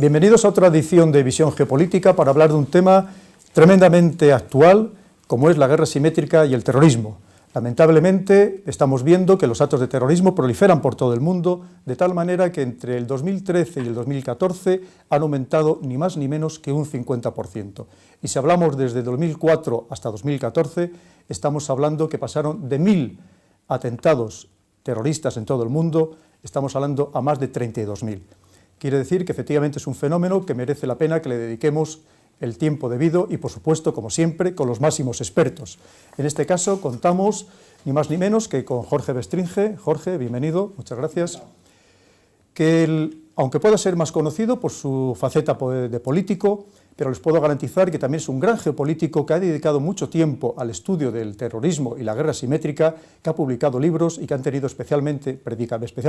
Bienvenidos a otra edición de Visión Geopolítica para hablar de un tema tremendamente actual, como es la guerra asimétrica y el terrorismo. Lamentablemente estamos viendo que los actos de terrorismo proliferan por todo el mundo, de tal manera que entre el 2013 y el 2014 han aumentado ni más ni menos que un 50%. Y si hablamos desde 2004 hasta 2014, estamos hablando que pasaron de 1000 atentados terroristas en todo el mundo, estamos hablando a más de 32.000. Quiere decir que efectivamente es un fenómeno que merece la pena que le dediquemos el tiempo debido y, por supuesto, como siempre, con los máximos expertos. En este caso contamos ni más ni menos que con Jorge Bestringe. Jorge, bienvenido, muchas gracias. Aunque pueda ser más conocido por su faceta de político, pero les puedo garantizar que también es un gran geopolítico que ha dedicado mucho tiempo al estudio del terrorismo y la guerra asimétrica, que ha publicado libros y que han tenido especial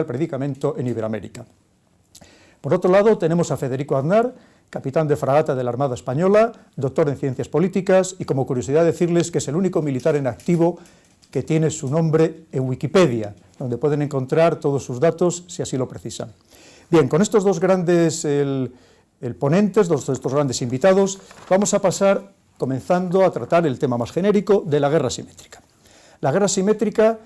predicamento en Iberoamérica. Por otro lado, tenemos a Federico Aznar, capitán de fragata de la Armada Española, doctor en Ciencias Políticas, y como curiosidad decirles que es el único militar en activo que tiene su nombre en Wikipedia, donde pueden encontrar todos sus datos si así lo precisan. Bien, con estos dos grandes ponentes, estos grandes invitados, vamos a pasar, comenzando a tratar el tema más genérico de la guerra asimétrica. La guerra asimétrica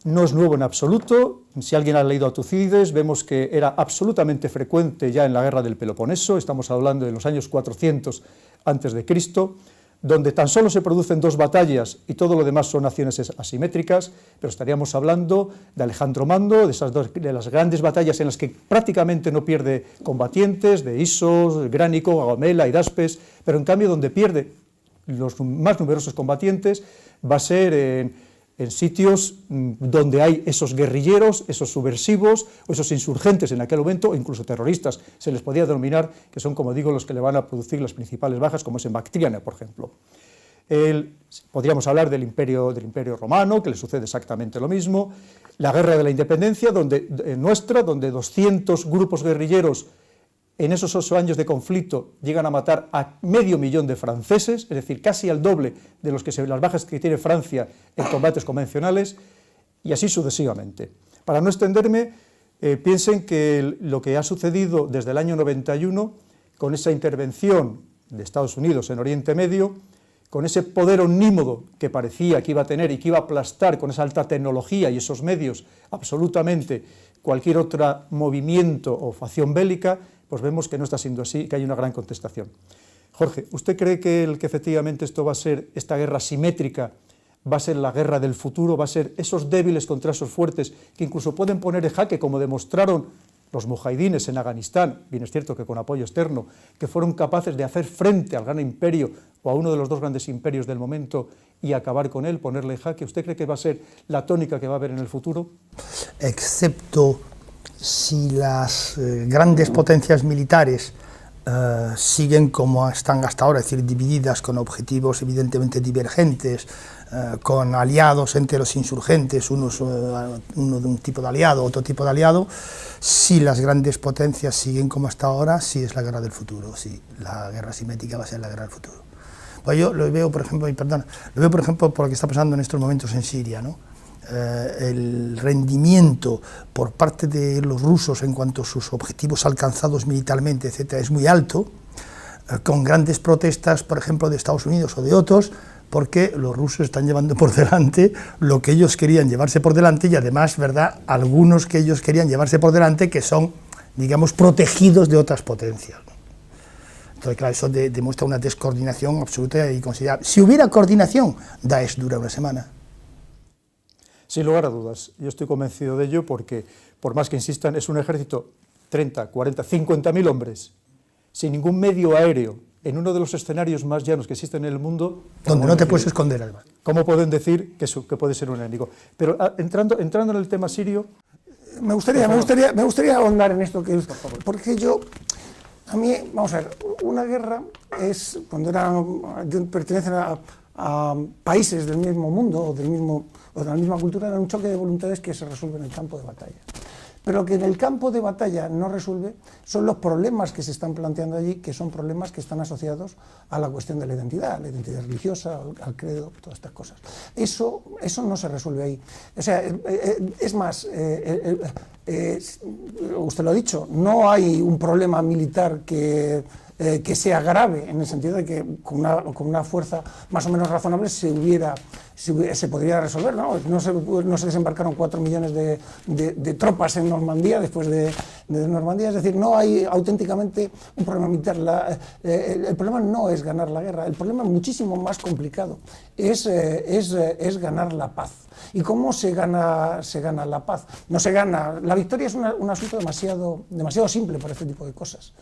no es nuevo en absoluto. Si alguien ha leído a Tucídides, vemos que era absolutamente frecuente ya en la guerra del Peloponeso, estamos hablando de los años 400 a.C., donde tan solo se producen dos batallas y todo lo demás son acciones asimétricas, pero estaríamos hablando de Alejandro Magno, de las grandes batallas en las que prácticamente no pierde combatientes, de Isos, Gránico, Agomela, Hidaspes, pero en cambio donde pierde los más numerosos combatientes va a ser en sitios donde hay esos guerrilleros, esos subversivos o esos insurgentes en aquel momento, o incluso terroristas, se les podía denominar, que son, como digo, los que le van a producir las principales bajas, como es en Bactriana, por ejemplo. Podríamos hablar del imperio romano, que le sucede exactamente lo mismo, la guerra de la independencia, donde 200 grupos guerrilleros en esos 8 años de conflicto llegan a matar a 500.000 de franceses, es decir, casi al doble de las bajas que tiene Francia en combates convencionales, y así sucesivamente. Para no extenderme, piensen que lo que ha sucedido desde el año 91, con esa intervención de Estados Unidos en Oriente Medio, con ese poder omnímodo que parecía que iba a tener y que iba a aplastar con esa alta tecnología y esos medios absolutamente cualquier otro movimiento o facción bélica, pues vemos que no está siendo así, que hay una gran contestación. Jorge, ¿usted cree que efectivamente esta guerra asimétrica va a ser la guerra del futuro, va a ser esos débiles contra esos fuertes que incluso pueden poner en jaque, como demostraron los mujahidines en Afganistán, bien es cierto que con apoyo externo, que fueron capaces de hacer frente al gran imperio o a uno de los dos grandes imperios del momento y acabar con él, ponerle en jaque? ¿Usted cree que va a ser la tónica que va a haber en el futuro? Excepto si las grandes potencias militares siguen como están hasta ahora, es decir, divididas con objetivos evidentemente divergentes, con aliados entre los insurgentes, uno de un tipo de aliado, otro tipo de aliado, si las grandes potencias siguen como hasta ahora, sí es la guerra del futuro, sí, la guerra asimétrica va a ser la guerra del futuro. Pues yo lo veo, por ejemplo, por lo que está pasando en estos momentos en Siria, ¿no? El rendimiento por parte de los rusos en cuanto a sus objetivos alcanzados militarmente, etcétera, es muy alto, con grandes protestas, por ejemplo, de Estados Unidos o de otros, porque los rusos están llevando por delante lo que ellos querían llevarse por delante y además, ¿verdad?, algunos que ellos querían llevarse por delante que son, digamos, protegidos de otras potencias, ¿no? Entonces, claro, eso demuestra una descoordinación absoluta y considerable. Si hubiera coordinación, Daesh dura una semana. Sin lugar a dudas, yo estoy convencido de ello porque, por más que insistan, es un ejército 30, 40, 50.000 hombres, sin ningún medio aéreo, en uno de los escenarios más llanos que existen en el mundo. Donde no te puedes esconder, además. ¿Cómo pueden decir que puede ser un enemigo? Pero entrando en el tema sirio. Me gustaría ahondar en esto, porque a mí, vamos a ver, una guerra es cuando pertenecen a países del mismo mundo o de la misma cultura, era un choque de voluntades que se resuelve en el campo de batalla. Pero lo que en el campo de batalla no resuelve son los problemas que se están planteando allí, que son problemas que están asociados a la cuestión de la identidad religiosa, al credo, todas estas cosas. Eso no se resuelve ahí. O sea, es más, usted lo ha dicho, no hay un problema militar que sea grave, en el sentido de que con una fuerza más o menos razonable se podría resolver, ¿no? No se desembarcaron 4 millones de tropas en Normandía después de Normandía, es decir, no hay auténticamente un problema militar. El problema no es ganar la guerra, el problema es muchísimo más complicado, es ganar la paz. ¿Y cómo se gana la paz? No se gana. La victoria es un asunto demasiado simple para este tipo de cosas.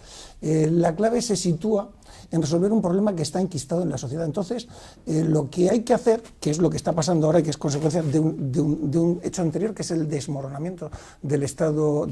La clave se sitúa en resolver un problema que está enquistado en la sociedad. Entonces, lo que hay que hacer, que es lo que está pasando ahora y que es consecuencia de un hecho anterior, que es el desmoronamiento del Estado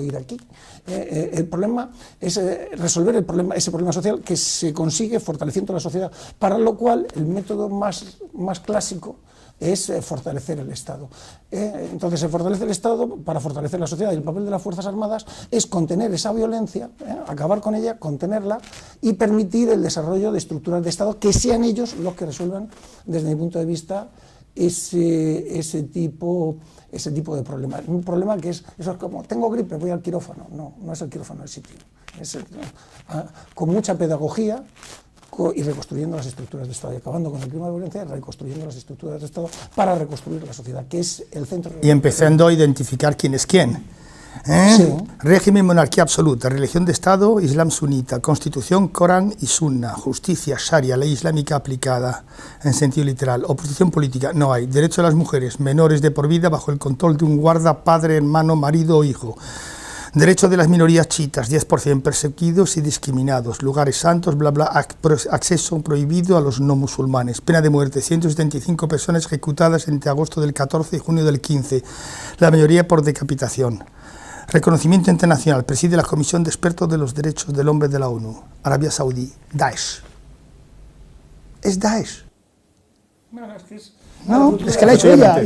iraquí. El problema es resolver ese problema social, que se consigue fortaleciendo la sociedad, para lo cual el método más clásico es fortalecer el Estado. Entonces se fortalece el Estado para fortalecer la sociedad, y el papel de las Fuerzas Armadas es contener esa violencia, acabar con ella, contenerla y permitir el desarrollo de estructuras de Estado que sean ellos los que resuelvan, desde mi punto de vista, ese tipo de problema. Un problema que eso es como, tengo gripe, voy al quirófano. No es el quirófano el sitio. Con mucha pedagogía y reconstruyendo las estructuras de Estado, y acabando con el clima de violencia, reconstruyendo las estructuras de Estado para reconstruir la sociedad, que es el centro. Y empezando a identificar quién es quién. Sí. Régimen, monarquía absoluta, religión de Estado, Islam sunita, constitución, Corán y Sunna, justicia, Sharia, ley islámica aplicada en sentido literal, oposición política, no hay, derecho de las mujeres, menores de por vida bajo el control de un guarda, padre, hermano, marido o hijo. Derecho de las minorías chiitas, 10% perseguidos y discriminados, lugares santos, bla bla, acceso prohibido a los no musulmanes, pena de muerte, 175 personas ejecutadas entre agosto del 14 y junio del 15, la mayoría por decapitación. Reconocimiento internacional, preside la Comisión de Expertos de los Derechos del Hombre de la ONU, Arabia Saudí, Daesh. Es Daesh. No, es que la ha hecho ella.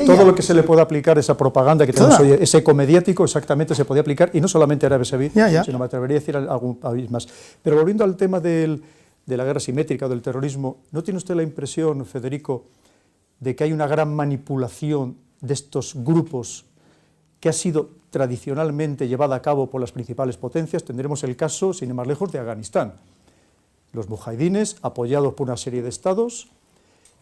Todo lo que se le puede aplicar, esa propaganda que tenemos hoy, ese eco mediático, exactamente se podía aplicar, y no solamente a Arabia Saudí, sino me atrevería a decir a algún país más. Pero volviendo al tema de la guerra simétrica o del terrorismo, ¿no tiene usted la impresión, Federico, de que hay una gran manipulación de estos grupos que ha sido tradicionalmente llevada a cabo por las principales potencias? Tendremos el caso, sin ir más lejos, de Afganistán. Los mujahidines, apoyados por una serie de estados,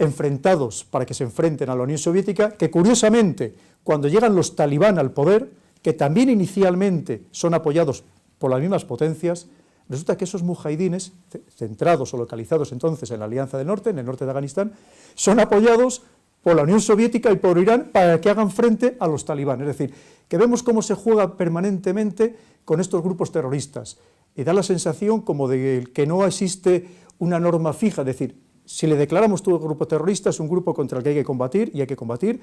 enfrentados para que se enfrenten a la Unión Soviética, que curiosamente, cuando llegan los talibán al poder, que también inicialmente son apoyados por las mismas potencias, resulta que esos mujahidines, centrados o localizados entonces en la Alianza del Norte, en el norte de Afganistán, son apoyados por la Unión Soviética y por Irán para que hagan frente a los talibán. Es decir, que vemos cómo se juega permanentemente con estos grupos terroristas, y da la sensación como de que no existe una norma fija, es decir, si le declaramos todo grupo terrorista, es un grupo contra el que hay que combatir, y hay que combatir,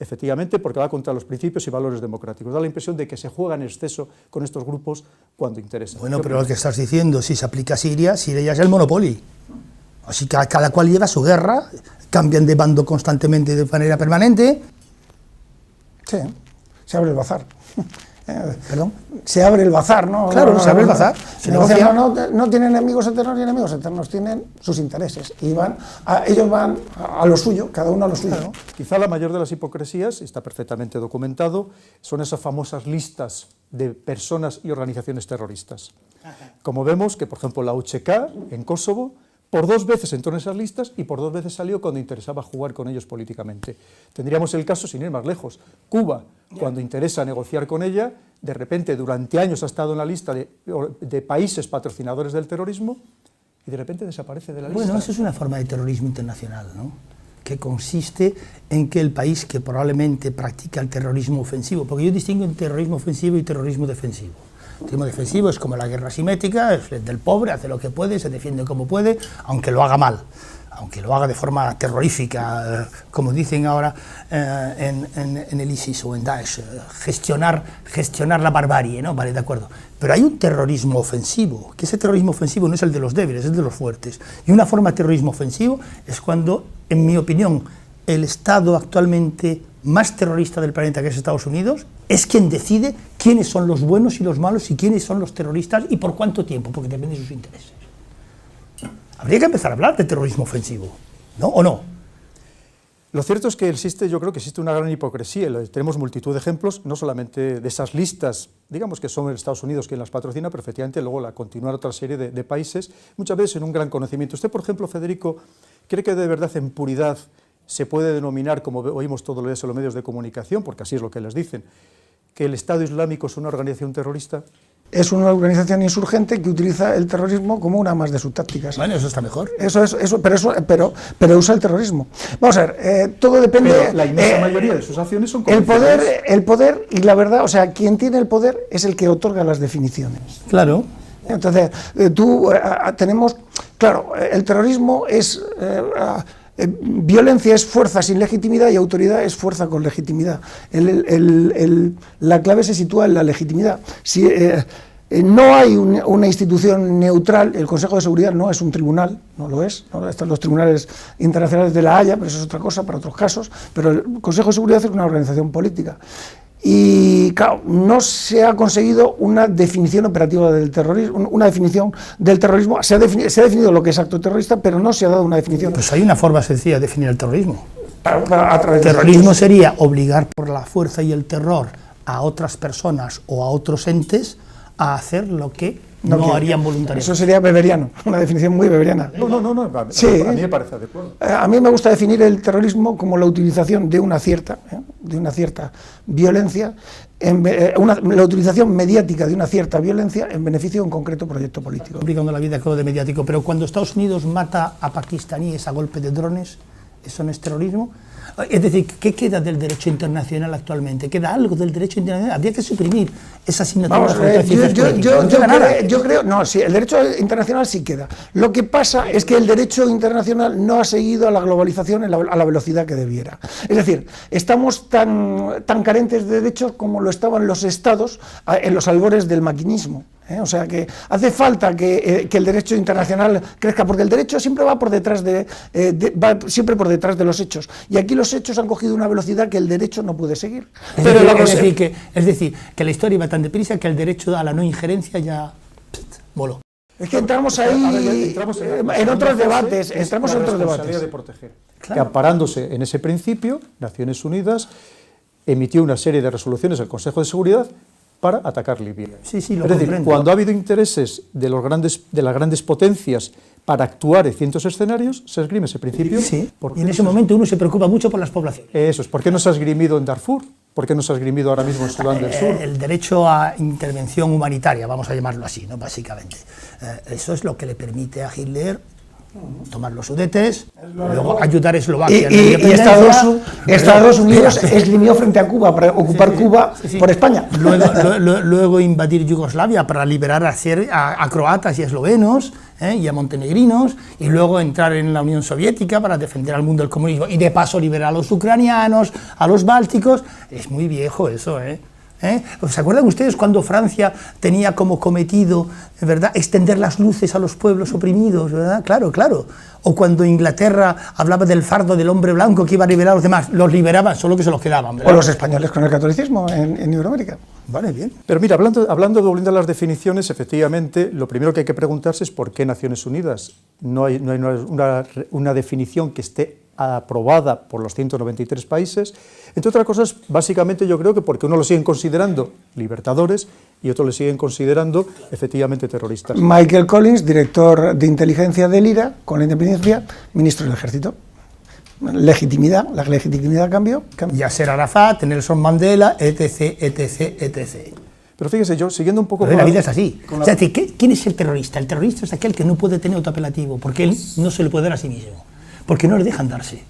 efectivamente, porque va contra los principios y valores democráticos. Da la impresión de que se juega en exceso con estos grupos cuando interesa. Bueno, pero lo que estás diciendo, si se aplica a Siria ya es el Monopoly. Así que cada cual lleva su guerra, cambian de bando constantemente de manera permanente. Sí, se abre el bazar. ¿Perdón? Se abre el bazar, ¿no? Claro, se abre el bazar. No tienen enemigos eternos ni enemigos eternos, tienen sus intereses. Y ellos van a lo suyo, cada uno a lo suyo. Claro. Quizá la mayor de las hipocresías, está perfectamente documentado, son esas famosas listas de personas y organizaciones terroristas. Como vemos que, por ejemplo, la UCK en Kosovo, por 2 veces entró en esas listas y por 2 veces salió cuando interesaba jugar con ellos políticamente. Tendríamos el caso, sin ir más lejos, Cuba, cuando interesa negociar con ella, de repente durante años ha estado en la lista de países patrocinadores del terrorismo y de repente desaparece de la lista. Bueno, eso es una forma de terrorismo internacional, ¿no? Que consiste en que el país que probablemente practica el terrorismo ofensivo, porque yo distingo entre terrorismo ofensivo y terrorismo defensivo. El terrorismo defensivo es como la guerra simétrica, es del pobre, hace lo que puede, se defiende como puede, aunque lo haga mal, aunque lo haga de forma terrorífica, como dicen ahora en el ISIS o en Daesh, gestionar la barbarie, ¿no? Vale, de acuerdo. Pero hay un terrorismo ofensivo, que ese terrorismo ofensivo no es el de los débiles, es el de los fuertes. Y una forma de terrorismo ofensivo es cuando, en mi opinión, el Estado actualmente más terrorista del planeta, que es Estados Unidos, es quien decide quiénes son los buenos y los malos y quiénes son los terroristas y por cuánto tiempo, porque depende de sus intereses. Habría que empezar a hablar de terrorismo ofensivo, ¿no? ¿O no? Lo cierto es que yo creo que existe una gran hipocresía, tenemos multitud de ejemplos, no solamente de esas listas, digamos que son Estados Unidos quien las patrocina, pero efectivamente luego la continuar otra serie de países, muchas veces en un gran conocimiento. Usted, por ejemplo, Federico, ¿cree que de verdad en puridad se puede denominar, como oímos todos los días en los medios de comunicación, porque así es lo que les dicen, que el Estado Islámico es una organización terrorista? Es una organización insurgente que utiliza el terrorismo como una más de sus tácticas. Bueno, eso está mejor. Pero usa el terrorismo. Vamos a ver, todo depende... Pero la inmensa mayoría de sus acciones son el poder y la verdad, o sea, quien tiene el poder es el que otorga las definiciones. Claro. Entonces, tenemos... Claro, el terrorismo es... violencia es fuerza sin legitimidad y autoridad es fuerza con legitimidad. La clave se sitúa en la legitimidad. Si no hay una institución neutral, el Consejo de Seguridad no es un tribunal, no lo es, ¿no? Están los tribunales internacionales de La Haya, pero eso es otra cosa para otros casos, pero el Consejo de Seguridad es una organización política. Y claro, no se ha conseguido una definición operativa del terrorismo, una definición del terrorismo. Se ha definido lo que es acto terrorista, pero no se ha dado una definición. Pues hay una forma sencilla de definir el terrorismo. A través El terrorismo sería obligar por la fuerza y el terror a otras personas o a otros entes a hacer lo que no harían voluntariamente. Eso sería weberiano, una definición muy weberiana. No, sí, a mí me parece adecuado. A mí me gusta definir el terrorismo como la utilización de una cierta violencia, la utilización mediática de una cierta violencia en beneficio de un concreto proyecto político. Complicando la vida con lo de mediático, pero cuando Estados Unidos mata a pakistaníes a golpe de drones, ¿eso no es terrorismo? Es decir, ¿qué queda del derecho internacional actualmente? ¿Queda algo del derecho internacional? Habría que suprimir esa asignatura. Sí, el derecho internacional sí queda. Lo que pasa es que el derecho internacional no ha seguido a la globalización a la velocidad que debiera. Es decir, estamos tan carentes de derechos como lo estaban los estados en los albores del maquinismo. O sea que hace falta que el derecho internacional crezca, porque el derecho siempre va por detrás siempre por detrás de los hechos, y aquí los hechos han cogido una velocidad que el derecho no puede seguir. Es decir, que la historia va tan deprisa que el derecho a la no injerencia ya voló. Es que entramos ahí en otros debates, de proteger. Claro. Que amparándose en ese principio, Naciones Unidas emitió una serie de resoluciones al Consejo de Seguridad para atacar Libia. Sí, es decir, cuando ha habido intereses de las grandes potencias para actuar en ciertos escenarios, se esgrime ese principio. Sí, y en ese momento uno se preocupa mucho por las poblaciones. Eso es. ¿Por qué no se ha esgrimido en Darfur? ¿Por qué no se ha esgrimido ahora mismo en Sudán del Sur? El derecho a intervención humanitaria, vamos a llamarlo así, ¿no? Básicamente. Eso es lo que le permite a Hitler tomar los Sudetes, luego ayudar a Eslovaquia. Y Estados Unidos esgrimió frente a Cuba para ocupar Cuba por España. Luego invadir Yugoslavia para liberar a croatas y eslovenos y a montenegrinos, y luego entrar en la Unión Soviética para defender al mundo del comunismo, y de paso liberar a los ucranianos, a los bálticos. Es muy viejo eso, ¿Se acuerdan ustedes cuando Francia tenía como cometido, ¿verdad?, extender las luces a los pueblos oprimidos, ¿verdad? Claro. O cuando Inglaterra hablaba del fardo del hombre blanco que iba a liberar a los demás, los liberaban, solo que se los quedaban, ¿verdad? O los españoles con el catolicismo en Iberoamérica. Vale, bien. Pero mira, hablando de volviendo a las definiciones, efectivamente, lo primero que hay que preguntarse es por qué Naciones Unidas no hay una definición que esté aprobada por los 193 países, entre otras cosas, básicamente yo creo que porque uno lo siguen considerando libertadores y otros le siguen considerando efectivamente terroristas. Michael Collins, director de inteligencia del IRA, con la independencia, ministro del Ejército. La legitimidad cambió. Yasser Arafat, Nelson Mandela, etc. Pero fíjese, yo siguiendo un poco... La vida es así. O sea, ¿quién es el terrorista? El terrorista es aquel que no puede tener autoapelativo, porque él no se le puede dar a sí mismo, porque no le dejan darse.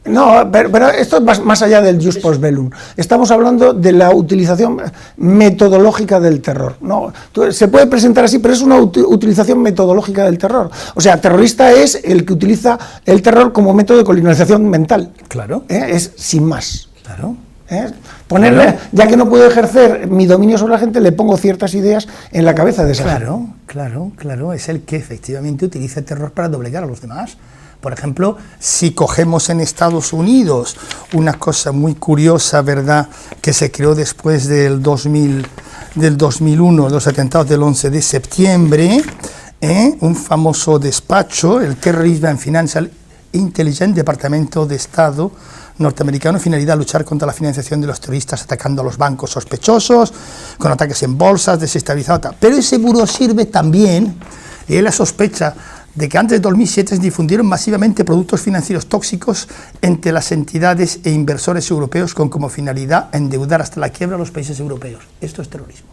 No, pero esto es más allá del jus post bellum. Estamos hablando de la utilización metodológica del terror. No, se puede presentar así, pero es una utilización metodológica del terror. O sea, terrorista es el que utiliza el terror como método de colonización mental. Claro. Es sin más. Claro. Ponerle, ya que no puedo ejercer mi dominio sobre la gente, le pongo ciertas ideas en la cabeza de esa gente. Claro. Es el que efectivamente utiliza el terror para doblegar a los demás. Por ejemplo, si cogemos en Estados Unidos una cosa muy curiosa, ¿verdad?, que se creó después del 2001, los atentados del 11 de septiembre, un famoso despacho, el Terrorism and Financial Intelligence, Departamento de Estado norteamericano, finalidad luchar contra la financiación de los terroristas atacando a los bancos sospechosos, con ataques en bolsas, desestabilizando. Pero ese buró sirve también, y hay la sospecha de que antes de 2007 se difundieron masivamente productos financieros tóxicos entre las entidades e inversores europeos con como finalidad endeudar hasta la quiebra a los países europeos. Esto es terrorismo.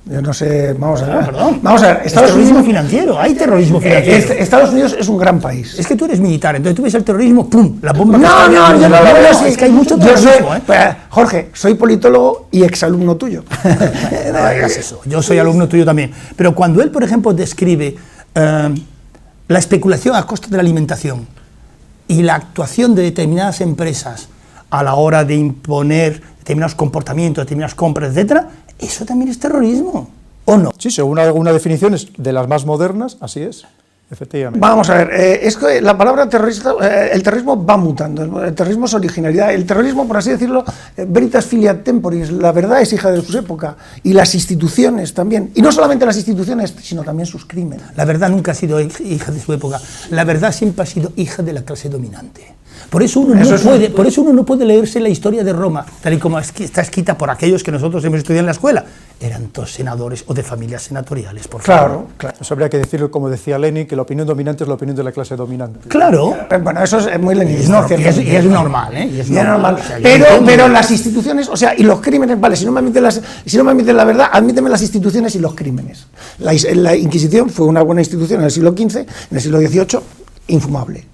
Yo no sé, vamos a ver. Perdón. Vamos a ver, Es terrorismo financiero, hay terrorismo financiero. Estados Unidos es un gran país. Es que tú eres militar, entonces tú ves el terrorismo, ¡pum!, la bomba. No, yo no lo veo así. Es que hay mucho Yo terrorismo, soy, Jorge, soy politólogo y exalumno tuyo. No digas eso, yo soy alumno tuyo también. Pero cuando él, por ejemplo, describe la especulación a costa de la alimentación y la actuación de determinadas empresas a la hora de imponer determinados comportamientos, determinadas compras, etcétera, eso también es terrorismo, ¿o no? Sí, según algunas definiciones de las más modernas, así es, efectivamente. Vamos a ver, es que la palabra terrorista, el terrorismo va mutando, el terrorismo es originalidad, el terrorismo, por así decirlo, veritas filia temporis, la verdad es hija de su época, y las instituciones también, y no solamente las instituciones, sino también sus crímenes. La verdad nunca ha sido hija de su época, la verdad siempre ha sido hija de la clase dominante. Por eso uno no puede leerse la historia de Roma, tal y como está escrita por aquellos que nosotros hemos estudiado en la escuela. Eran todos senadores o de familias senatoriales, por favor. Claro. Eso habría que decirlo, como decía Lenin, que la opinión dominante es la opinión de la clase dominante. Claro. Bueno, eso es muy leninista. Y es normal, ¿eh? Y es normal. O sea, pero las instituciones, o sea, y los crímenes, vale, si no me admiten la verdad, admíteme las instituciones y los crímenes. La Inquisición fue una buena institución en el siglo XV, en el siglo XVIII, infumable.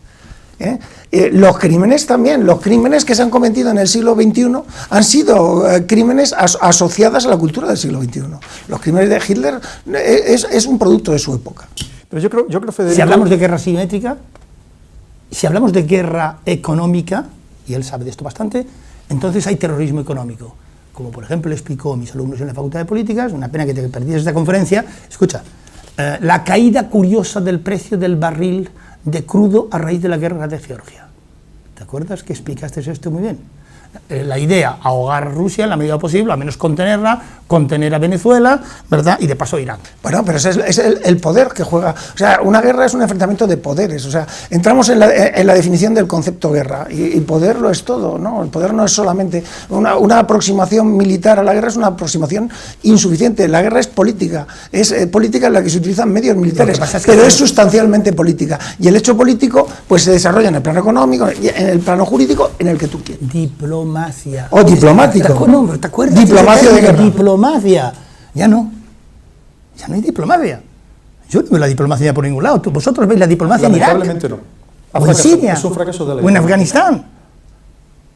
Los crímenes también, los crímenes que se han cometido en el siglo XXI han sido crímenes asociados a la cultura del siglo XXI. Los crímenes de Hitler es un producto de su época. Pero yo creo, Federico... Si hablamos de guerra simétrica, si hablamos de guerra económica, y él sabe de esto bastante, entonces hay terrorismo económico. Como por ejemplo le explicó a mis alumnos en la Facultad de Políticas, una pena que te perdieras esta conferencia, escucha, la caída curiosa del precio del barril de crudo a raíz de la guerra de Georgia. ¿Te acuerdas que explicaste esto muy bien? La idea, ahogar a Rusia en la medida posible, al menos contenerla, contener a Venezuela, ¿verdad? Y de paso Irán. Bueno, pero ese es el poder que juega. O sea, una guerra es un enfrentamiento de poderes. O sea, entramos en la definición del concepto guerra. Y poder lo es todo, ¿no? El poder no es solamente una aproximación militar a la guerra, es una aproximación insuficiente. La guerra es política. Es política en la que se utilizan medios militares, pero es sustancialmente política. Y el hecho político pues se desarrolla en el plano económico, en el plano jurídico, en el que tú quieras. Diplomacia. O diplomático. ¿Te acuerdas? Diplomacia de guerra. Diplomacia. Ya no hay diplomacia. Yo no veo la diplomacia por ningún lado. Vosotros veis la diplomacia en Irak. Lamentablemente no. O en Siria. Es un fracaso de la o en Afganistán.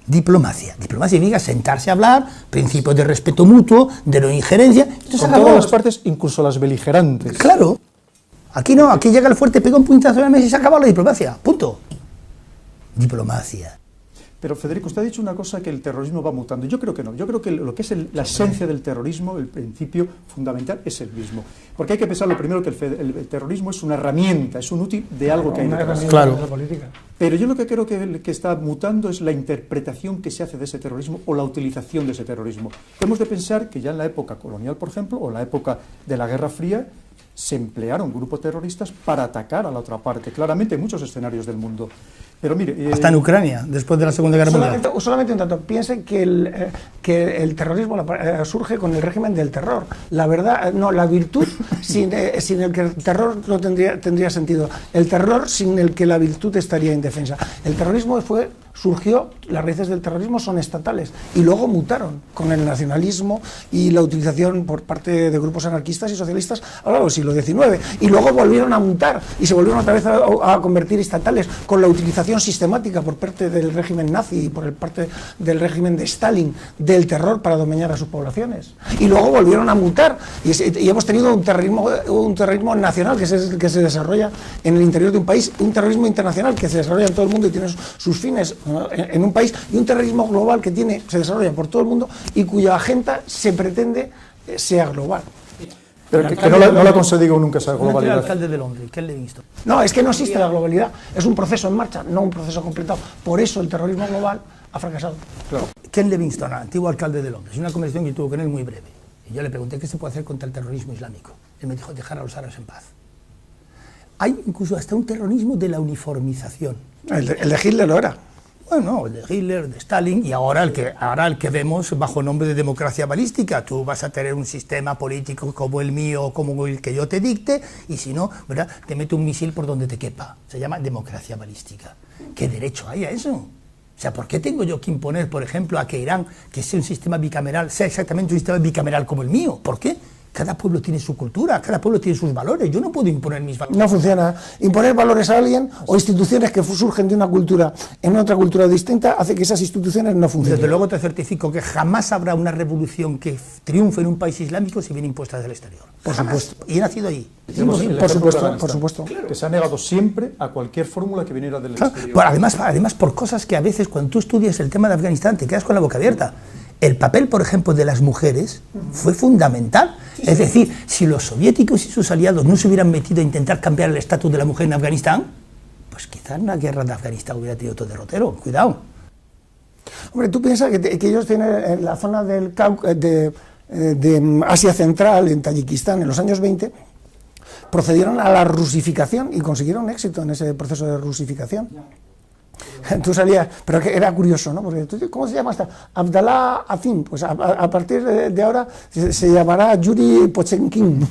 Diplomacia. Diplomacia significa sentarse a hablar, principios de respeto mutuo, de no injerencia. Con todas las partes, incluso las beligerantes. Claro. Aquí no, aquí llega el fuerte, pega un puñetazo en la mesa y se acaba la diplomacia. Punto. Diplomacia. Pero Federico, usted ha dicho una cosa, que el terrorismo va mutando. Yo creo que no. Yo creo que lo que es la esencia del terrorismo, el principio fundamental, es el mismo. Porque hay que pensar lo primero, que el terrorismo es una herramienta, es un útil de algo que hay detrás. Claro. Pero yo lo que creo que está mutando es la interpretación que se hace de ese terrorismo o la utilización de ese terrorismo. Hemos de pensar que ya en la época colonial, por ejemplo, o en la época de la Guerra Fría, se emplearon grupos terroristas para atacar a la otra parte, claramente en muchos escenarios del mundo. Pero mire, hasta en Ucrania, después de la Segunda Guerra Mundial. Solamente un tanto, piensen que el terrorismo surge con el régimen del terror. La verdad, no, la virtud sin el que el terror no tendría sentido. El terror sin el que la virtud estaría indefensa. El terrorismo surgió, las raíces del terrorismo son estatales y luego mutaron con el nacionalismo y la utilización por parte de grupos anarquistas y socialistas a lo largo del siglo XIX, y luego volvieron a mutar y se volvieron otra vez a convertir estatales con la utilización sistemática por parte del régimen nazi y por parte del régimen de Stalin del terror para dominar a sus poblaciones, y luego volvieron a mutar y hemos tenido un terrorismo nacional que se desarrolla en el interior de un país, un terrorismo internacional que se desarrolla en todo el mundo y tiene sus fines en un país, y un terrorismo global que se desarrolla por todo el mundo y cuya agenda se pretende sea global. Pero que no la ha conseguido nunca esa globalidad. El alcalde de Londres, Ken Livingstone. No, es que no existe la globalidad, es un proceso en marcha, no un proceso completado. Por eso el terrorismo global ha fracasado. Claro. Ken Livingstone, antiguo alcalde de Londres, una conversación que tuvo con él muy breve. Y yo le pregunté qué se puede hacer contra el terrorismo islámico. Él me dijo dejar a los árabes en paz. Hay incluso hasta un terrorismo de la uniformización. El de Hitler lo era. Bueno, de Hitler, de Stalin, y ahora el que vemos bajo nombre de democracia balística. Tú vas a tener un sistema político como el mío, como el que yo te dicte, y si no, ¿verdad?, te mete un misil por donde te quepa. Se llama democracia balística. ¿Qué derecho hay a eso? O sea, ¿por qué tengo yo que imponer, por ejemplo, a que Irán, que sea un sistema bicameral, sea exactamente un sistema bicameral como el mío? ¿Por qué? Cada pueblo tiene su cultura, cada pueblo tiene sus valores. Yo no puedo imponer mis valores. No funciona. Imponer valores a alguien o instituciones que surgen de una cultura en otra cultura distinta hace que esas instituciones no funcionen. Desde luego te certifico que jamás habrá una revolución que triunfe en un país islámico si viene impuesta desde el exterior. Por supuesto. Y he nacido allí. Por supuesto. Que se ha negado siempre a cualquier fórmula que viniera del exterior. Bueno, además, por cosas que a veces cuando tú estudias el tema de Afganistán te quedas con la boca abierta. El papel, por ejemplo, de las mujeres fue fundamental. Es decir, si los soviéticos y sus aliados no se hubieran metido a intentar cambiar el estatus de la mujer en Afganistán, pues quizás la guerra de Afganistán hubiera tenido otro derrotero. Cuidado. Hombre, tú piensas que ellos tienen en la zona del de Asia Central, en Tayikistán, en los años 20, procedieron a la rusificación y consiguieron éxito en ese proceso de rusificación. Tú salías, pero que era curioso, ¿no? Porque ¿cómo se llama esta? Abdallah Azim, pues a partir de ahora se llamará Yuri Pochenkin.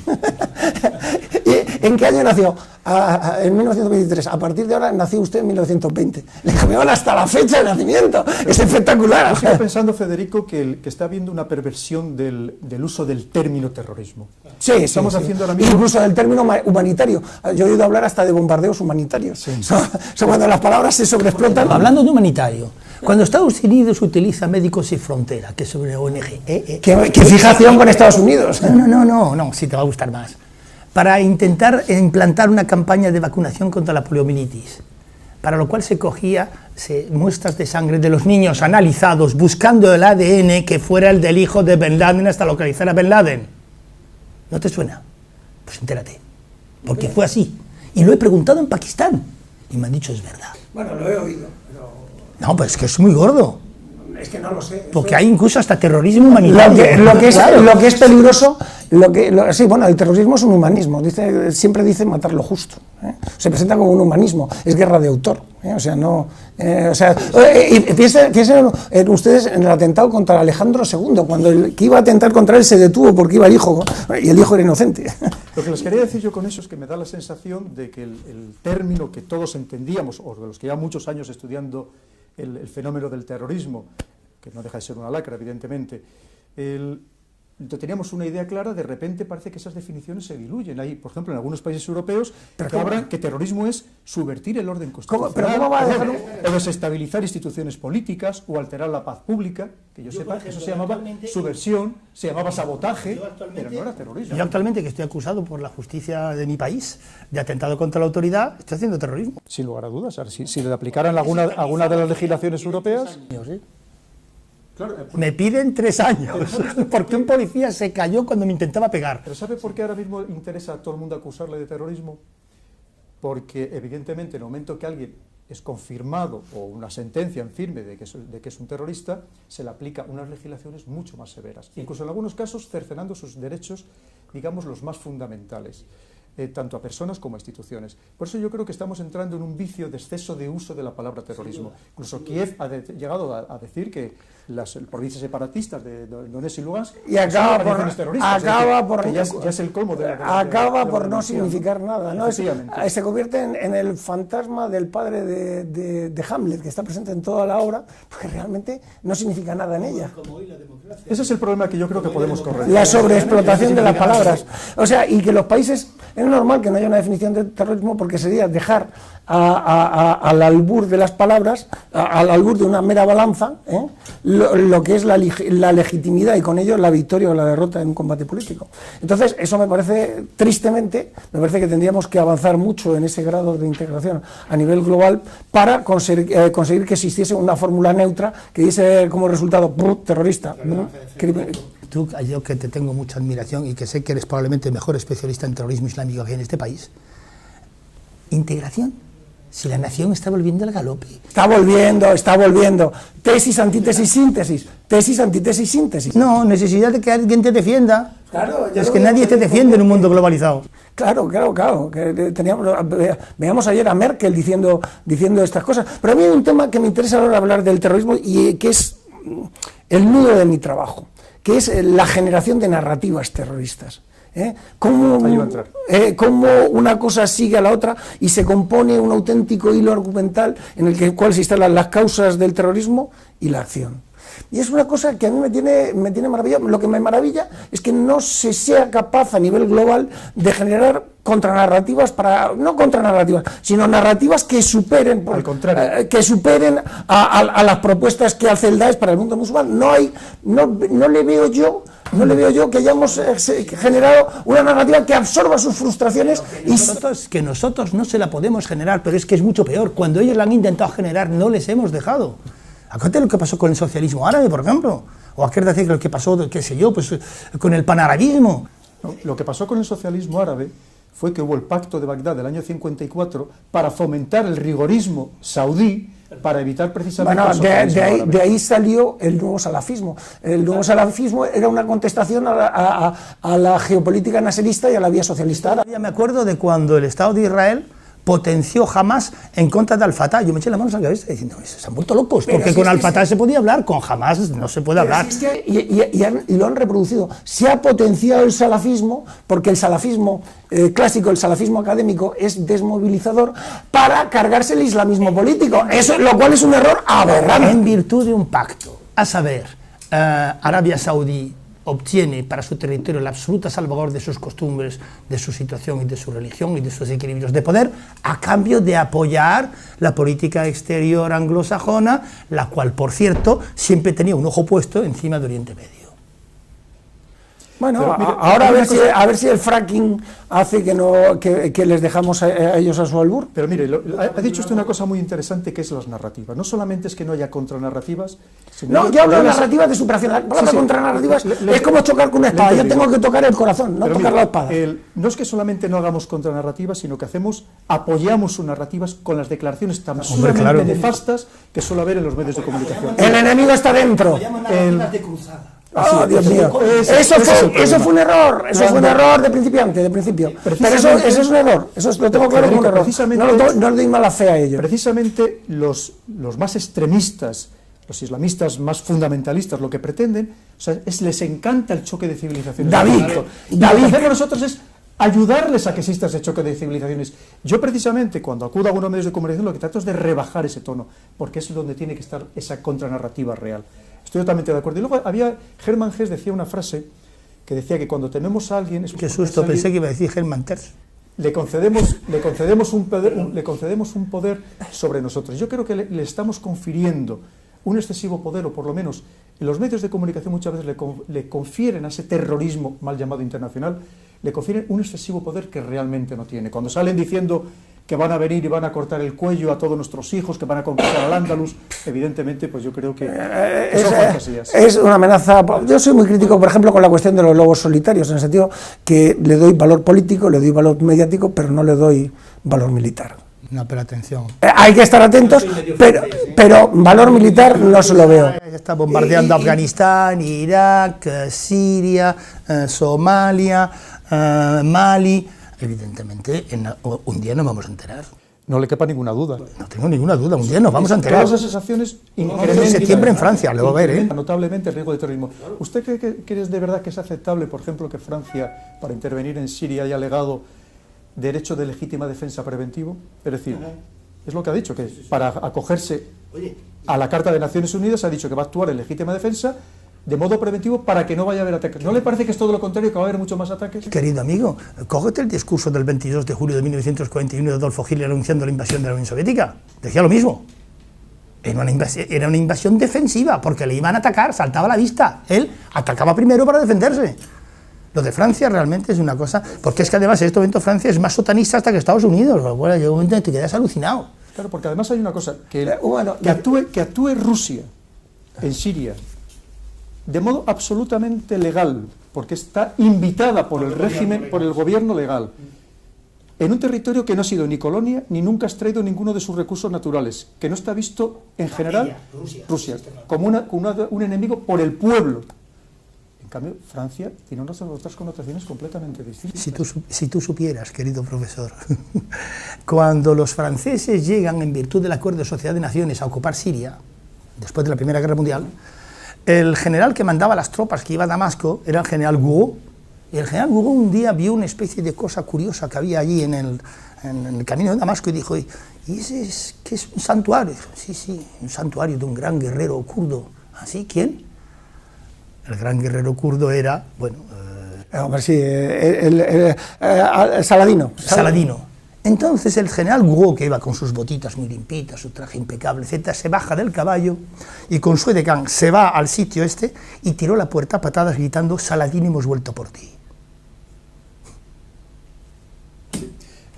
¿En qué año nació? En 1923. A partir de ahora nació usted en 1920. Le cambiaban hasta la fecha de nacimiento. Es espectacular. Yo sigo pensando, Federico, que está habiendo una perversión del uso del término terrorismo. Sí, estamos haciendo ahora mismo. Incluso del término humanitario. Yo he oído hablar hasta de bombardeos humanitarios. Sí. Son cuando las palabras se sobreexplotan. Hablando de humanitario, cuando Estados Unidos utiliza Médicos Sin Frontera, que es sobre ONG... ¿Qué fijación con Estados Unidos? No, sí te va a gustar más. Para intentar implantar una campaña de vacunación contra la poliomielitis, para lo cual se cogía muestras de sangre de los niños analizados, buscando el ADN que fuera el del hijo de Bin Laden hasta localizar a Bin Laden. ¿No te suena? Pues entérate, porque fue así. Y lo he preguntado en Pakistán, y me han dicho es verdad. Bueno, lo he oído, pero... No, pues es que es muy gordo. Es que no lo sé. Porque hay incluso hasta terrorismo humanitario. Lo que es peligroso, sí, bueno, el terrorismo es un humanismo. Siempre dice matar lo justo. Se presenta como un humanismo. Es guerra de autor. O sea, no. Piensen ustedes en el atentado contra Alejandro II, cuando el que iba a atentar contra él se detuvo porque iba el hijo y el hijo era inocente. Lo que les quería decir yo con eso es que me da la sensación de que el término que todos entendíamos, o de los que llevan muchos años estudiando el fenómeno del terrorismo, que no deja de ser una lacra, evidentemente, teníamos una idea clara, de repente parece que esas definiciones se diluyen. Hay, por ejemplo, en algunos países europeos que terrorismo es subvertir el orden constitucional, ¿Pero cómo va a dejar o desestabilizar instituciones políticas, o alterar la paz pública, que yo sepa, eso se llamaba subversión, se llamaba sabotaje, pero no era terrorismo. Yo actualmente, que estoy acusado por la justicia de mi país de atentado contra la autoridad, estoy haciendo terrorismo. Sin lugar a dudas. Ahora, si le aplicaran alguna de las legislaciones europeas... Claro, me piden 3 años, porque un policía se cayó cuando me intentaba pegar. ¿Pero sabe por qué ahora mismo interesa a todo el mundo acusarle de terrorismo? Porque, evidentemente, en el momento que alguien es confirmado, o una sentencia en firme de que es un terrorista, se le aplica unas legislaciones mucho más severas, incluso en algunos casos cercenando sus derechos, digamos, los más fundamentales, tanto a personas como a instituciones. Por eso yo creo que estamos entrando en un vicio de exceso de uso de la palabra terrorismo. Incluso Kiev ha llegado a decir que las provincias separatistas de Donetsk y Lugansk acaba por no significar nada, ¿no? Se convierte en el fantasma del padre de Hamlet, que está presente en toda la obra, porque realmente no significa nada en ella. Ese es el problema que yo creo que podemos corregir. La sobreexplotación de las palabras. O sea, y que los países... Es normal que no haya una definición de terrorismo, porque sería dejar al albur de las palabras, al albur de una mera balanza, lo que es la legitimidad y con ello la victoria o la derrota en un combate político. Entonces, eso me parece, tristemente, me parece que tendríamos que avanzar mucho en ese grado de integración a nivel global para conseguir que existiese una fórmula neutra que diese como resultado terrorista. Tú, yo que te tengo mucha admiración y que sé que eres probablemente el mejor especialista en terrorismo islámico que hay en este país, integración Si la nación está volviendo al galope. Está volviendo. Tesis, antítesis, síntesis. Tesis, antítesis, síntesis. No, necesidad de que alguien te defienda. Claro, es que nadie te defiende en un mundo globalizado. Claro. Que veamos ayer a Merkel diciendo estas cosas. Pero a mí hay un tema que me interesa ahora hablar del terrorismo y que es el nudo de mi trabajo, que es la generación de narrativas terroristas. Cómo una cosa sigue a la otra y se compone un auténtico hilo argumental en el cual se instalan las causas del terrorismo y la acción. Y es una cosa que a mí me tiene maravillado. Lo que me maravilla es que no se sea capaz a nivel global de generar contranarrativas, no contranarrativas, sino narrativas que superen, a las propuestas que hace el Daesh para el mundo musulmán. No le veo yo que hayamos generado una narrativa que absorba sus frustraciones. Que nosotros no se la podemos generar, pero es que es mucho peor. Cuando ellos la han intentado generar, no les hemos dejado. Acuérdate lo que pasó con el socialismo árabe, por ejemplo. O acuérdate lo que pasó, qué sé yo, pues con el panarabismo. No, lo que pasó con el socialismo árabe fue que hubo el pacto de Bagdad del año 54 para fomentar el rigorismo saudí, para evitar precisamente el socialismo árabe. De ahí salió el nuevo salafismo. El nuevo salafismo era una contestación a la geopolítica naserista y a la vía socialista árabe. Me acuerdo de cuando el Estado de Israel potenció Hamas en contra de Al-Fatah. Yo me eché la mano a la cabeza diciendo, se han vuelto locos, porque con Al-Fatah se podía hablar, con Hamas no se puede hablar. Y lo han reproducido. Se ha potenciado el salafismo, porque el salafismo clásico, el salafismo académico, es desmovilizador para cargarse el islamismo político, lo cual es un error aberrante. En virtud de un pacto, a saber, Arabia Saudí obtiene para su territorio la absoluta salvaguarda de sus costumbres, de su situación y de su religión y de sus equilibrios de poder, a cambio de apoyar la política exterior anglosajona, la cual, por cierto, siempre tenía un ojo puesto encima de Oriente Medio. Bueno, mira, ahora a ver si el fracking hace que les dejamos a ellos a su albur. Pero mire, ha dicho usted una cosa muy interesante, que es las narrativas. No solamente es que no haya contranarrativas, sino... No, yo hablo de narrativas de superación. La palabra contranarrativas es como chocar con una espada. Yo tengo que tocar el corazón, no tocar la espada. No es que solamente no hagamos contranarrativas, sino que apoyamos sus narrativas con las declaraciones tan sumamente nefastas que suele haber en los medios de comunicación. El enemigo está dentro. Oh, Dios mío. Eso fue un error. Eso fue un error de principio. Pero eso es un error. Eso lo tengo claro como un error. No le doy mala fe a ello. Precisamente los más extremistas, los islamistas más fundamentalistas, lo que pretenden, les encanta el choque de civilizaciones. Lo que hacemos nosotros es ayudarles a que exista ese choque de civilizaciones. Yo precisamente, cuando acudo a algunos medios de comunicación, lo que trato es de rebajar ese tono, porque es donde tiene que estar esa contranarrativa real. Estoy totalmente de acuerdo. Y luego Hermann Hesse decía una frase que decía que cuando tememos a alguien... Qué susto, pensé que iba a decir Hermann Terz. Le concedemos un poder sobre nosotros. Yo creo que le estamos confiriendo un excesivo poder, o por lo menos en los medios de comunicación muchas veces le confieren a ese terrorismo mal llamado internacional, le confieren un excesivo poder que realmente no tiene. Cuando salen diciendo que van a venir y van a cortar el cuello a todos nuestros hijos, que van a conquistar al Andalus, evidentemente, pues yo creo que son fantasías. Es una amenaza. Yo soy muy crítico, por ejemplo, con la cuestión de los lobos solitarios, en el sentido que le doy valor político, le doy valor mediático, pero no le doy valor militar. No, pero atención. Hay que estar atentos, pero valor militar no se lo veo. Está bombardeando Afganistán, Irak, Siria, Somalia, Mali. Evidentemente, un día nos vamos a enterar. No le quepa ninguna duda. No tengo ninguna duda, un día nos vamos a enterar. Todas esas acciones incrementan en septiembre en Francia, lo va a ver, notablemente el riesgo de terrorismo. ¿Usted cree que es de verdad que es aceptable, por ejemplo, que Francia, para intervenir en Siria, haya alegado derecho de legítima defensa preventivo? Es decir, es lo que ha dicho, que para acogerse a la Carta de Naciones Unidas ha dicho que va a actuar en legítima defensa de modo preventivo para que no vaya a haber ataques. ¿No le parece que es todo lo contrario, que va a haber muchos más ataques? Querido amigo, cógete el discurso del 22 de julio de 1941 de Adolfo Hitler anunciando la invasión de la Unión Soviética. Decía lo mismo. Era una invasión defensiva, porque le iban a atacar, saltaba a la vista. Él atacaba primero para defenderse. Lo de Francia realmente es una cosa, porque es que además en este momento Francia es más sotanista hasta que Estados Unidos. Bueno, llega un momento en que te quedas alucinado. Claro, porque además hay una cosa, que actúe Rusia en Siria de modo absolutamente legal, porque está invitada por el régimen, por el gobierno legal, en un territorio que no ha sido ni colonia ni nunca ha extraído ninguno de sus recursos naturales, que no está visto en general, Rusia, como un enemigo por el pueblo. En cambio, Francia tiene otras connotaciones completamente distintas. Si tú supieras, querido profesor, cuando los franceses llegan en virtud del Acuerdo de Sociedad de Naciones a ocupar Siria, después de la Primera Guerra Mundial, el general que mandaba las tropas que iba a Damasco era el general Gouraud, y el general Gouraud un día vio una especie de cosa curiosa que había allí en el camino de Damasco y dijo, ¿y ese qué es un santuario? Sí, un santuario de un gran guerrero kurdo. ¿Así? ¿Quién? El gran guerrero kurdo era, bueno... Saladino. Saladino. Entonces el general Gouraud, que iba con sus botitas muy limpitas, su traje impecable, etc., se baja del caballo y con su edecán se va al sitio este y tiró la puerta a patadas gritando, Saladino, hemos vuelto por ti.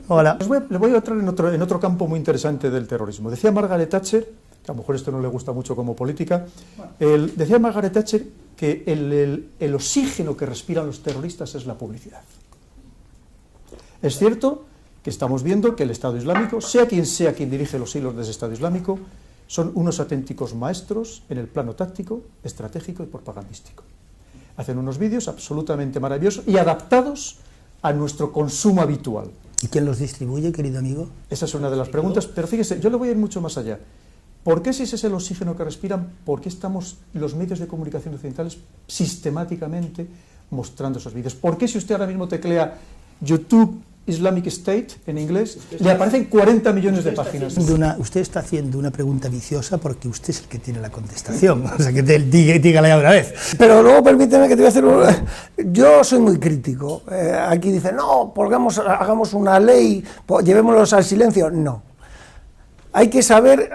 Hola. Les voy a entrar en otro campo muy interesante del terrorismo. Decía Margaret Thatcher, que a lo mejor esto no le gusta mucho como política, decía Margaret Thatcher que el oxígeno que respiran los terroristas es la publicidad. Es cierto que estamos viendo que el Estado Islámico, sea quien dirige los hilos de ese Estado Islámico, son unos auténticos maestros en el plano táctico, estratégico y propagandístico. Hacen unos vídeos absolutamente maravillosos y adaptados a nuestro consumo habitual. ¿Y quién los distribuye, querido amigo? Esa es una de las preguntas, pero fíjese, yo le voy a ir mucho más allá. ¿Por qué si ese es el oxígeno que respiran, por qué estamos los medios de comunicación occidentales sistemáticamente mostrando esos vídeos? ¿Por qué si usted ahora mismo teclea YouTube Islamic State en inglés, le aparecen 40 millones de páginas? Usted está haciendo una pregunta viciosa porque usted es el que tiene la contestación, o sea que dígale ya una vez. Pero luego permíteme que te voy a hacer yo soy muy crítico. Aquí dice, no, hagamos una ley, llevémoslos al silencio. No. Hay que saber,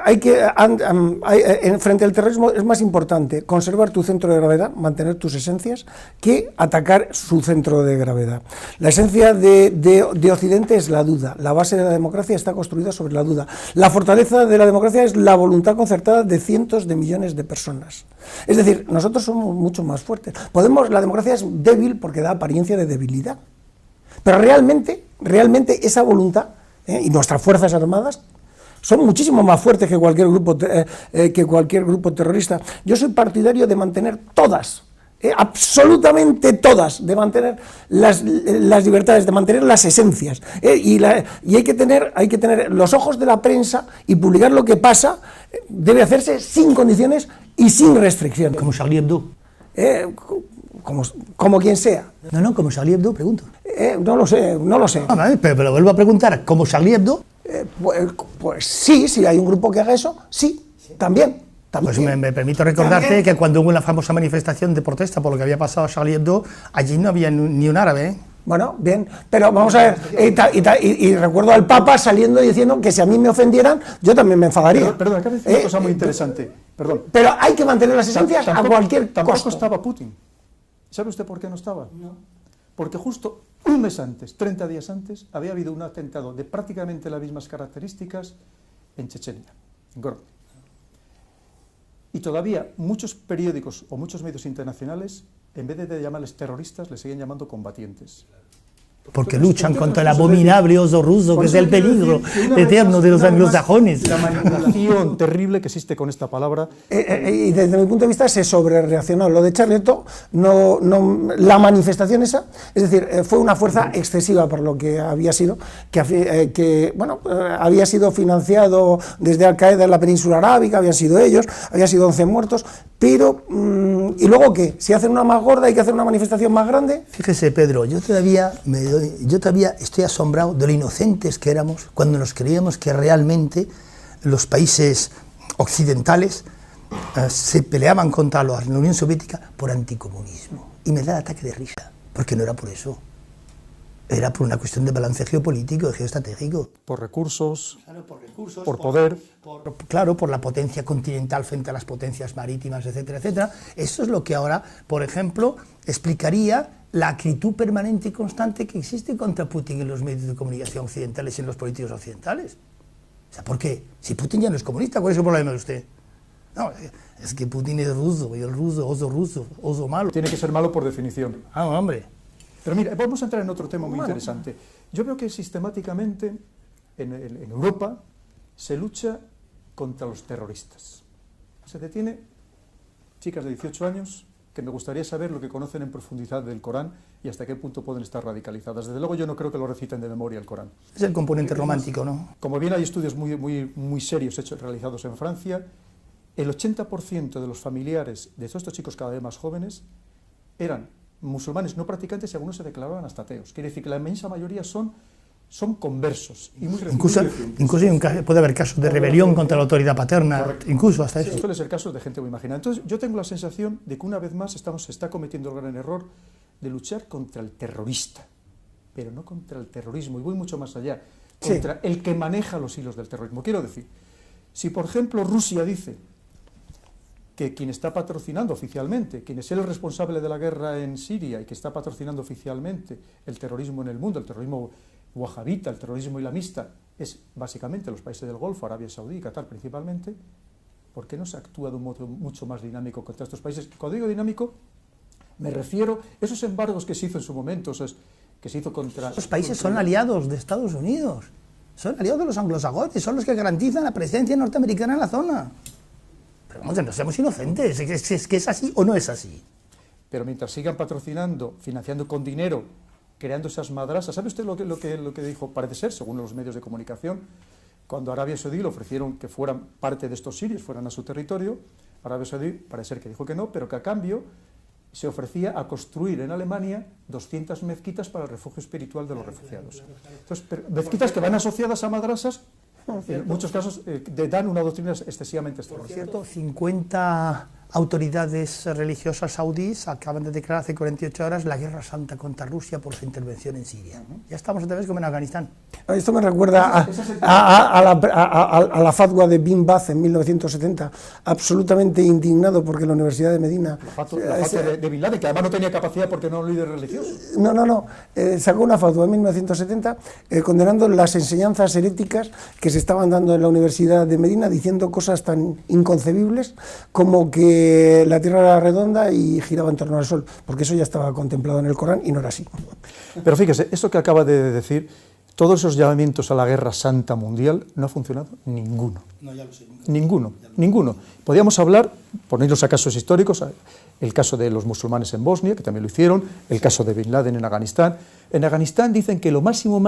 frente al terrorismo es más importante conservar tu centro de gravedad, mantener tus esencias, que atacar su centro de gravedad. La esencia de Occidente es la duda, la base de la democracia está construida sobre la duda. La fortaleza de la democracia es la voluntad concertada de cientos de millones de personas. Es decir, nosotros somos mucho más fuertes. La democracia es débil porque da apariencia de debilidad. Pero realmente esa voluntad y nuestras fuerzas armadas son muchísimo más fuertes que cualquier grupo terrorista. Yo soy partidario de mantener todas, absolutamente todas, de mantener las libertades, de mantener las esencias. Y hay que tener los ojos de la prensa y publicar lo que pasa, debe hacerse sin condiciones y sin restricciones. Como Charlie Hebdo. Como quien sea. No, como Charlie Hebdo, pregunto. No lo sé. Pero lo vuelvo a preguntar, ¿como Charlie Hebdo? Pues sí, si hay un grupo que haga eso, sí, también. Pues me permito recordarte que cuando hubo la famosa manifestación de protesta por lo que había pasado a Charlie Hebdo, allí no había ni un árabe, ¿eh? Bueno, bien, pero vamos a ver, y recuerdo al Papa saliendo y diciendo que si a mí me ofendieran, yo también me enfadaría. Perdón, acá me dice una cosa muy interesante. Perdón. Pero hay que mantener las esencias a cualquier costo. Tampoco estaba Putin. ¿Sabe usted por qué no estaba? No. Porque justo un mes antes, 30 días antes, había habido un atentado de prácticamente las mismas características en Chechenia, en Grozny. Y todavía muchos periódicos o muchos medios internacionales, en vez de llamarles terroristas, les siguen llamando combatientes. Porque luchan contra el abominable oso ruso, que es el peligro eterno de los anglosajones. La manipulación terrible que existe con esta palabra. Y desde mi punto de vista se sobrereaccionó. Lo de Charlie Hebdo, la manifestación esa, es decir, fue una fuerza excesiva por lo que había sido, había sido financiado desde Al-Qaeda en la península arábiga, habían sido ellos, habían sido 11 muertos, pero, ¿y luego qué? Si hacen una más gorda, hay que hacer una manifestación más grande. Fíjese, Pedro, yo todavía estoy asombrado de lo inocentes que éramos cuando nos creíamos que realmente los países occidentales se peleaban contra la Unión Soviética por anticomunismo. Y me da ataque de risa, porque no era por eso. Era por una cuestión de balance geopolítico y geoestratégico. Por recursos, claro, por poder. Por la potencia continental frente a las potencias marítimas, etcétera, etcétera. Eso es lo que ahora, por ejemplo, explicaría la acritud permanente y constante que existe contra Putin en los medios de comunicación occidentales y en los políticos occidentales. O sea, ¿por qué? Si Putin ya no es comunista, ¿cuál es el problema de usted? No, es que Putin es ruso, y el ruso, oso malo. Tiene que ser malo por definición. Ah, hombre. Pero mira, vamos a entrar en otro tema muy interesante. Yo veo que sistemáticamente en Europa se lucha contra los terroristas. Se detiene chicas de 18 años que me gustaría saber lo que conocen en profundidad del Corán y hasta qué punto pueden estar radicalizadas. Desde luego yo no creo que lo reciten de memoria el Corán. Es el componente romántico, ¿no? Como bien hay estudios muy serios realizados en Francia, el 80% de los familiares de todos estos chicos cada vez más jóvenes eran musulmanes no practicantes y algunos se declaraban hasta ateos. Quiere decir que la inmensa mayoría son conversos. Y incluso puede haber casos de rebelión contra la autoridad paterna, correcto, incluso hasta eso. Suele ser casos de gente muy imaginada. Entonces yo tengo la sensación de que una vez más se está cometiendo el gran error de luchar contra el terrorista, pero no contra el terrorismo, y voy mucho más allá, contra el que maneja los hilos del terrorismo. Quiero decir, si por ejemplo Rusia dice que quien está patrocinando oficialmente, quien es el responsable de la guerra en Siria y que está patrocinando oficialmente el terrorismo en el mundo, el terrorismo wahabita, el terrorismo islamista, es básicamente los países del Golfo, Arabia Saudí y Qatar principalmente, ¿por qué no se actúa de un modo mucho más dinámico contra estos países? Cuando digo dinámico, me refiero a esos embargos que se hizo en su momento, que se hizo contra... Los países son aliados de Estados Unidos, son aliados de los anglosajones, son los que garantizan la presencia norteamericana en la zona. Pero vamos, no seamos inocentes, ¿es que es así o no es así? Pero mientras sigan patrocinando, financiando con dinero, creando esas madrasas, ¿sabe usted lo que dijo? Parece ser, según los medios de comunicación, cuando Arabia Saudí le ofrecieron que fueran parte de estos sirios, fueran a su territorio, Arabia Saudí parece ser que dijo que no, pero que a cambio se ofrecía a construir en Alemania 200 mezquitas para el refugio espiritual de los refugiados. Entonces, mezquitas que van asociadas a madrasas, en muchos casos dan una doctrina excesivamente extrema. Por cierto, 50 autoridades religiosas saudíes acaban de declarar hace 48 horas la guerra santa contra Rusia por su intervención en Siria. Ya estamos otra vez como en Afganistán. Esto me recuerda a la fatwa de Bin Baz en 1970, absolutamente indignado porque la Universidad de Medina... La fatwa de Bin Laden, que además no tenía capacidad porque no era un líder religioso. No, sacó una fatwa en 1970 condenando las enseñanzas heréticas que se estaban dando en la Universidad de Medina, diciendo cosas tan inconcebibles como que la Tierra era redonda y giraba en torno al Sol, porque eso ya estaba contemplado en el Corán y no era así. Pero fíjese, esto que acaba de decir, todos esos llamamientos a la guerra santa mundial, no ha funcionado ninguno. No, ya lo sé. Ninguno. Podríamos hablar, ponernos a casos históricos, el caso de los musulmanes en Bosnia, que también lo hicieron, el caso de Bin Laden en Afganistán. En Afganistán dicen que lo máximo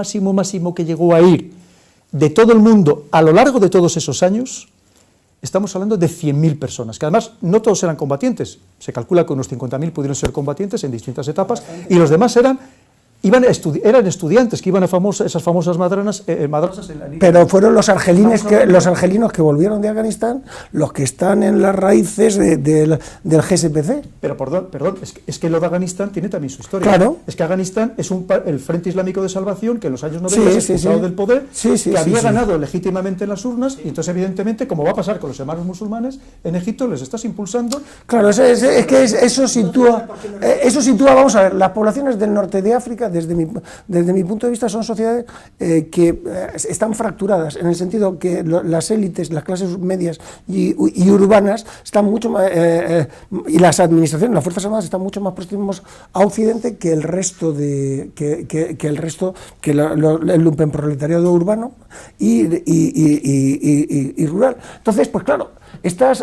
que llegó a ir de todo el mundo a lo largo de todos esos años, estamos hablando de 100.000 personas, que además no todos eran combatientes, se calcula que unos 50.000 pudieron ser combatientes en distintas etapas, y los demás eran estudiantes que iban a esas famosas madrasas en la línea. Pero fueron los argelinos que volvieron de Afganistán los que están en las raíces del GSPC. Pero perdón, es que lo de Afganistán tiene también su historia. Claro. Es que Afganistán es el Frente Islámico de Salvación que en los años 90 se expulsado del poder, que había ganado legítimamente en las urnas, y entonces evidentemente, como va a pasar con los hermanos musulmanes, en Egipto les estás impulsando. Claro, eso sitúa, vamos a ver, las poblaciones del norte de África, desde mi punto de vista, son sociedades que están fracturadas, en el sentido que las élites, las clases medias y urbanas están mucho más, y las administraciones, las Fuerzas Armadas están mucho más próximos a Occidente que el resto el lumpenproletariado urbano y rural. Entonces, pues claro, estas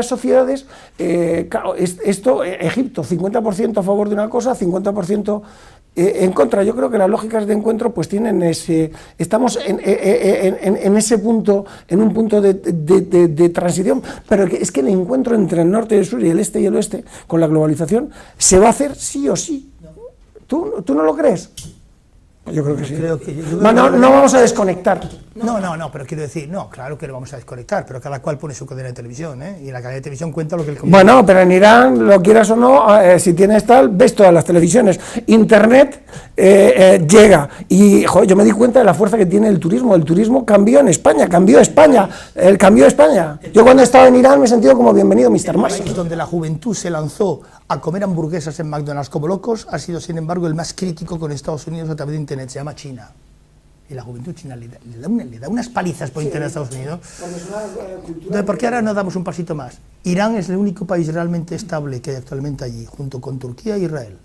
sociedades, Egipto, 50% a favor de una cosa, 50% en contra. Yo creo que las lógicas de encuentro pues tienen estamos en ese punto, en un punto de transición, pero es que el encuentro entre el norte y el sur y el este y el oeste, con la globalización, se va a hacer sí o sí. ¿Tú no lo crees? Yo creo que sí. No vamos a desconectar. No, pero quiero decir, no, claro que lo vamos a desconectar, pero cada cual pone su cadena de televisión, y la cadena de televisión cuenta lo que el Bueno, pero en Irán, lo quieras o no, si tienes tal, ves todas las televisiones. Internet llega, y yo me di cuenta de la fuerza que tiene el turismo cambió en España, cambió España. Yo cuando he estado en Irán me he sentido como bienvenido Mr. Masi. Donde la juventud se lanzó a comer hamburguesas en McDonald's como locos, ha sido sin embargo el más crítico con Estados Unidos a través de Internet, se llama China. Y la juventud china le da unas palizas por Internet a Estados Unidos. Entonces, ¿por qué ahora no damos un pasito más? Irán es el único país realmente estable que hay actualmente allí, junto con Turquía e Israel.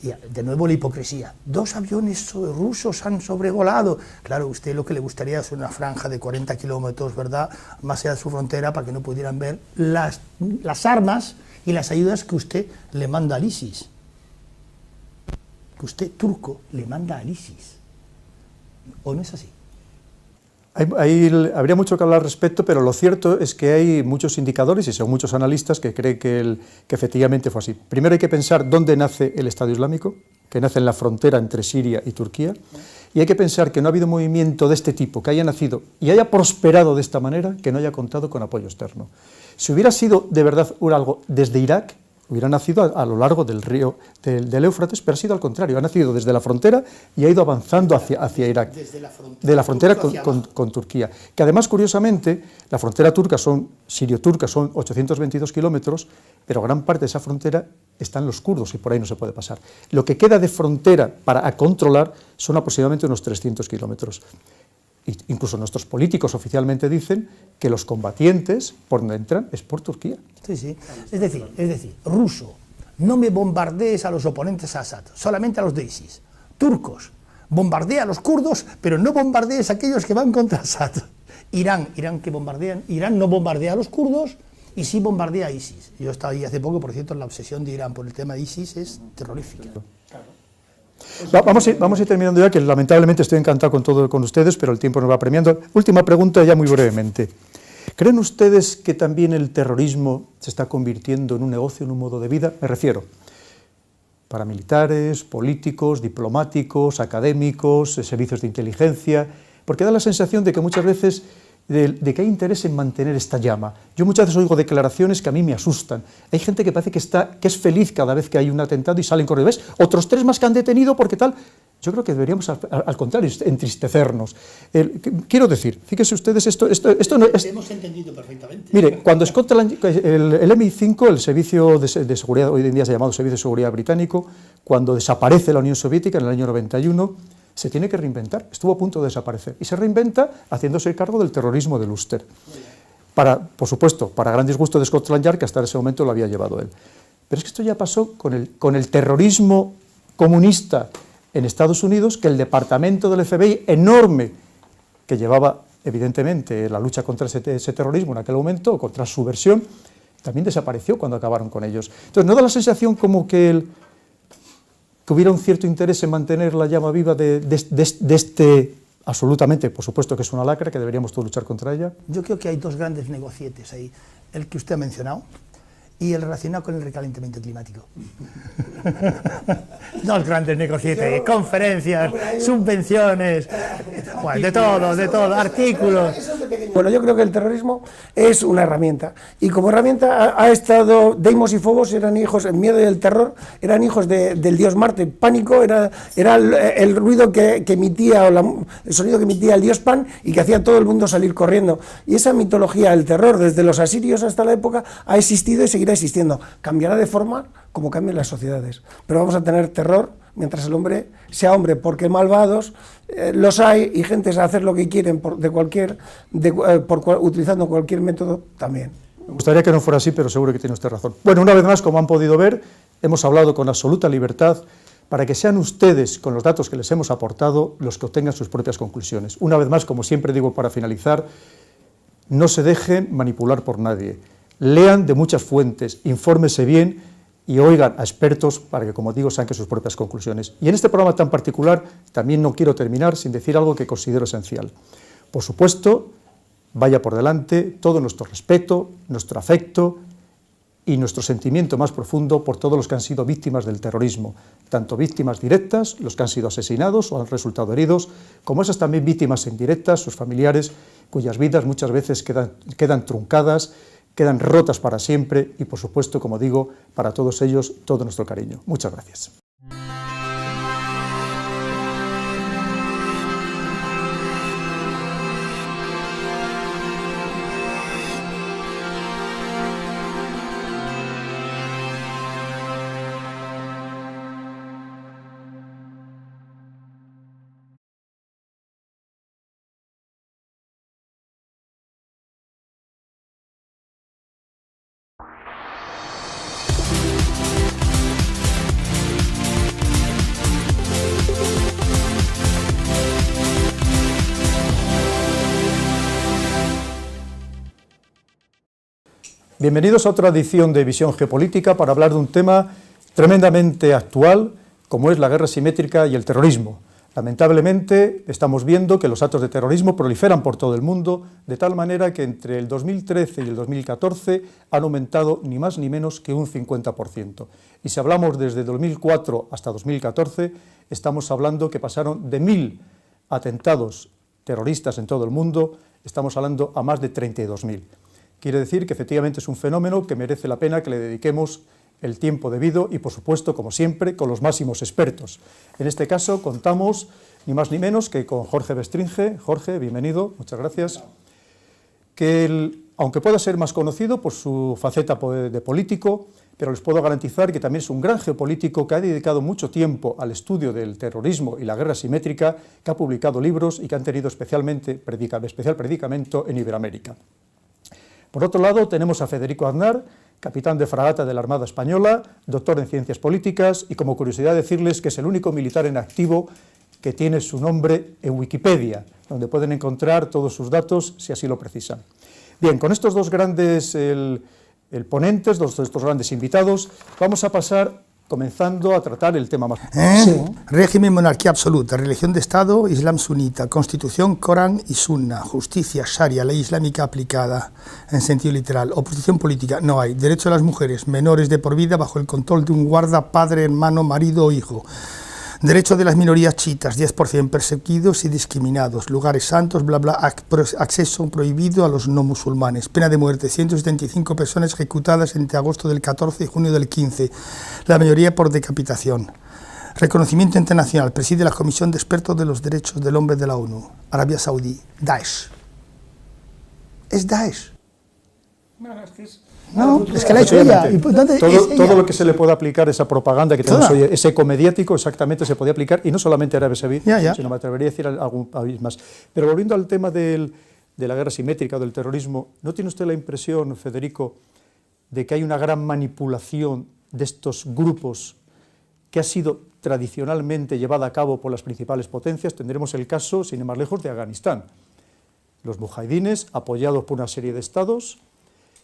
Y de nuevo la hipocresía. 2 aviones rusos han sobrevolado. Claro, usted lo que le gustaría es una franja de 40 kilómetros, ¿verdad?, más allá de su frontera, para que no pudieran ver las armas y las ayudas que usted le manda al ISIS. Que usted, turco, le manda al ISIS. ¿O no es así? Habría mucho que hablar al respecto, pero lo cierto es que hay muchos indicadores y son muchos analistas que creen que efectivamente fue así. Primero hay que pensar dónde nace el Estado Islámico, que nace en la frontera entre Siria y Turquía, y hay que pensar que no ha habido movimiento de este tipo que haya nacido y haya prosperado de esta manera que no haya contado con apoyo externo. Si hubiera sido de verdad algo desde Irak, hubiera nacido a lo largo del río del Éufrates, pero ha sido al contrario, ha nacido desde la frontera y ha ido avanzando hacia Irak, de la frontera con Turquía, que además, curiosamente, la frontera turca sirio-turca son 822 kilómetros, pero gran parte de esa frontera están los kurdos y por ahí no se puede pasar. Lo que queda de frontera para controlar son aproximadamente unos 300 kilómetros. Incluso nuestros políticos oficialmente dicen que los combatientes, por donde entran, es por Turquía. Sí, sí. Es decir, ruso, no me bombardees a los oponentes a Assad, solamente a los de ISIS. Turcos, bombardea a los kurdos, pero no bombardees a aquellos que van contra Assad. Irán no bombardea a los kurdos y sí bombardea a ISIS. Yo estaba ahí hace poco, por cierto, la obsesión de Irán por el tema de ISIS es terrorífica. Vamos a ir terminando ya, que lamentablemente estoy encantado con ustedes, pero el tiempo nos va premiando. Última pregunta, ya muy brevemente. ¿Creen ustedes que también el terrorismo se está convirtiendo en un negocio, en un modo de vida? Me refiero paramilitares, políticos, diplomáticos, académicos, servicios de inteligencia, porque da la sensación de que muchas veces de que hay interés en mantener esta llama. Yo muchas veces oigo declaraciones que a mí me asustan. Hay gente que parece que es feliz cada vez que hay un atentado y salen corriendo. ¿Ves? Otros 3 más que han detenido porque tal. Yo creo que deberíamos, al contrario, entristecernos. Quiero decir, fíjense ustedes, esto no es... Hemos entendido perfectamente. Mire, cuando Scotland, el MI5, el servicio de seguridad, hoy en día se ha llamado Servicio de Seguridad Británico, cuando desaparece la Unión Soviética en el año 91, se tiene que reinventar, estuvo a punto de desaparecer, y se reinventa haciéndose cargo del terrorismo del Ulster. Por supuesto, para gran disgusto de Scotland Yard, que hasta ese momento lo había llevado él. Pero es que esto ya pasó con el terrorismo comunista en Estados Unidos, que el departamento del FBI, enorme, que llevaba evidentemente la lucha contra ese terrorismo en aquel momento, o contra su versión, también desapareció cuando acabaron con ellos. Entonces, ¿no da la sensación como que hubiera un cierto interés en mantener la llama viva de este, absolutamente, por supuesto que es una lacra, que deberíamos todos luchar contra ella? Yo creo que hay 2 grandes negocietes ahí, el que usted ha mencionado y el relacionado con el recalentamiento climático. 2 grandes negocietes, conferencias, subvenciones, bueno, de todo, artículos. Bueno, yo creo que el terrorismo es una herramienta, y como herramienta ha estado, Deimos y Phobos eran hijos, el miedo y el terror eran hijos del dios Marte, pánico era el ruido que emitía, o el sonido que emitía el dios Pan, y que hacía a todo el mundo salir corriendo, y esa mitología del terror, desde los asirios hasta la época, ha existido y seguirá existiendo. Cambiará de forma como cambian las sociedades, pero vamos a tener terror mientras el hombre sea hombre, porque malvados los hay, y gentes a hacer lo que quieren utilizando cualquier método también. Me gustaría que no fuera así, pero seguro que tiene usted razón. Bueno, una vez más, como han podido ver, hemos hablado con absoluta libertad para que sean ustedes, con los datos que les hemos aportado, los que obtengan sus propias conclusiones. Una vez más, como siempre digo para finalizar, no se dejen manipular por nadie. Lean de muchas fuentes, infórmese bien y oigan a expertos para que, como digo, saquen sus propias conclusiones. Y en este programa tan particular también no quiero terminar sin decir algo que considero esencial. Por supuesto, vaya por delante todo nuestro respeto, nuestro afecto y nuestro sentimiento más profundo por todos los que han sido víctimas del terrorismo, tanto víctimas directas, los que han sido asesinados o han resultado heridos, como esas también víctimas indirectas, sus familiares, cuyas vidas muchas veces quedan truncadas, quedan rotas para siempre, y por supuesto, como digo, para todos ellos todo nuestro cariño. Muchas gracias. Bienvenidos a otra edición de Visión Geopolítica para hablar de un tema tremendamente actual, como es la guerra asimétrica y el terrorismo. Lamentablemente estamos viendo que los actos de terrorismo proliferan por todo el mundo, de tal manera que entre el 2013 y el 2014 han aumentado ni más ni menos que un 50%. Y si hablamos desde 2004 hasta 2014, estamos hablando que pasaron de 1.000 atentados terroristas en todo el mundo, estamos hablando a más de 32.000. Quiere decir que efectivamente es un fenómeno que merece la pena que le dediquemos el tiempo debido y, por supuesto, como siempre, con los máximos expertos. En este caso contamos ni más ni menos que con Jorge Bestringe. Jorge, bienvenido, muchas gracias. Aunque pueda ser más conocido por su faceta de político, pero les puedo garantizar que también es un gran geopolítico que ha dedicado mucho tiempo al estudio del terrorismo y la guerra asimétrica, que ha publicado libros y que han tenido especial predicamento en Iberoamérica. Por otro lado, tenemos a Federico Aznar, capitán de fragata de la Armada Española, doctor en Ciencias Políticas y, como curiosidad, decirles que es el único militar en activo que tiene su nombre en Wikipedia, donde pueden encontrar todos sus datos si así lo precisan. Bien, con estos dos grandes ponentes, estos grandes invitados, vamos a pasar comenzando a tratar el tema más... Sí. Régimen, monarquía absoluta, religión de Estado, Islam sunita, constitución, Corán y Sunna, justicia, Sharia, ley islámica aplicada en sentido literal, oposición política, no hay, derecho de las mujeres, menores de por vida bajo el control de un guarda, padre, hermano, marido o hijo. Derecho de las minorías chiitas, 10% perseguidos y discriminados, lugares santos, bla bla, acceso prohibido a los no musulmanes, pena de muerte, 175 personas ejecutadas entre agosto del 14 y junio del 15, la mayoría por decapitación. Reconocimiento internacional, preside la Comisión de Expertos de los Derechos del Hombre de la ONU, Arabia Saudí, Daesh. ¿Es Daesh? No, es que la ha hecho ella. Todo lo que se le puede aplicar, esa propaganda que tenemos hoy, ese eco mediático, exactamente se podía aplicar, y no solamente a Arabia Saudí, sino me atrevería a decir a algún país más. Pero volviendo al tema de la guerra asimétrica o del terrorismo, ¿no tiene usted la impresión, Federico, de que hay una gran manipulación de estos grupos que ha sido tradicionalmente llevada a cabo por las principales potencias? Tendremos el caso, sin ir más lejos, de Afganistán. Los mujahidines, apoyados por una serie de estados,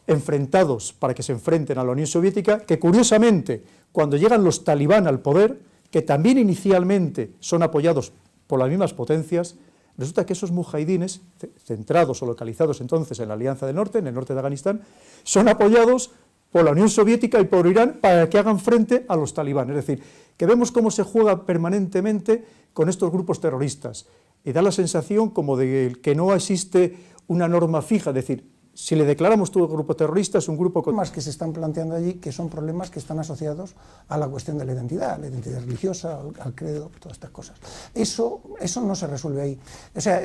enfrentados para que se enfrenten a la Unión Soviética, que curiosamente, cuando llegan los talibán al poder, que también inicialmente son apoyados por las mismas potencias, resulta que esos mujahidines, centrados o localizados entonces en la Alianza del Norte, en el norte de Afganistán, son apoyados por la Unión Soviética y por Irán para que hagan frente a los talibán. Es decir, que vemos cómo se juega permanentemente con estos grupos terroristas, y da la sensación como de que no existe una norma fija, es decir, si le declaramos todo grupo terrorista, es un grupo... Problemas que se están planteando allí, que son problemas que están asociados a la cuestión de la identidad religiosa, al credo, todas estas cosas. Eso no se resuelve ahí. O sea,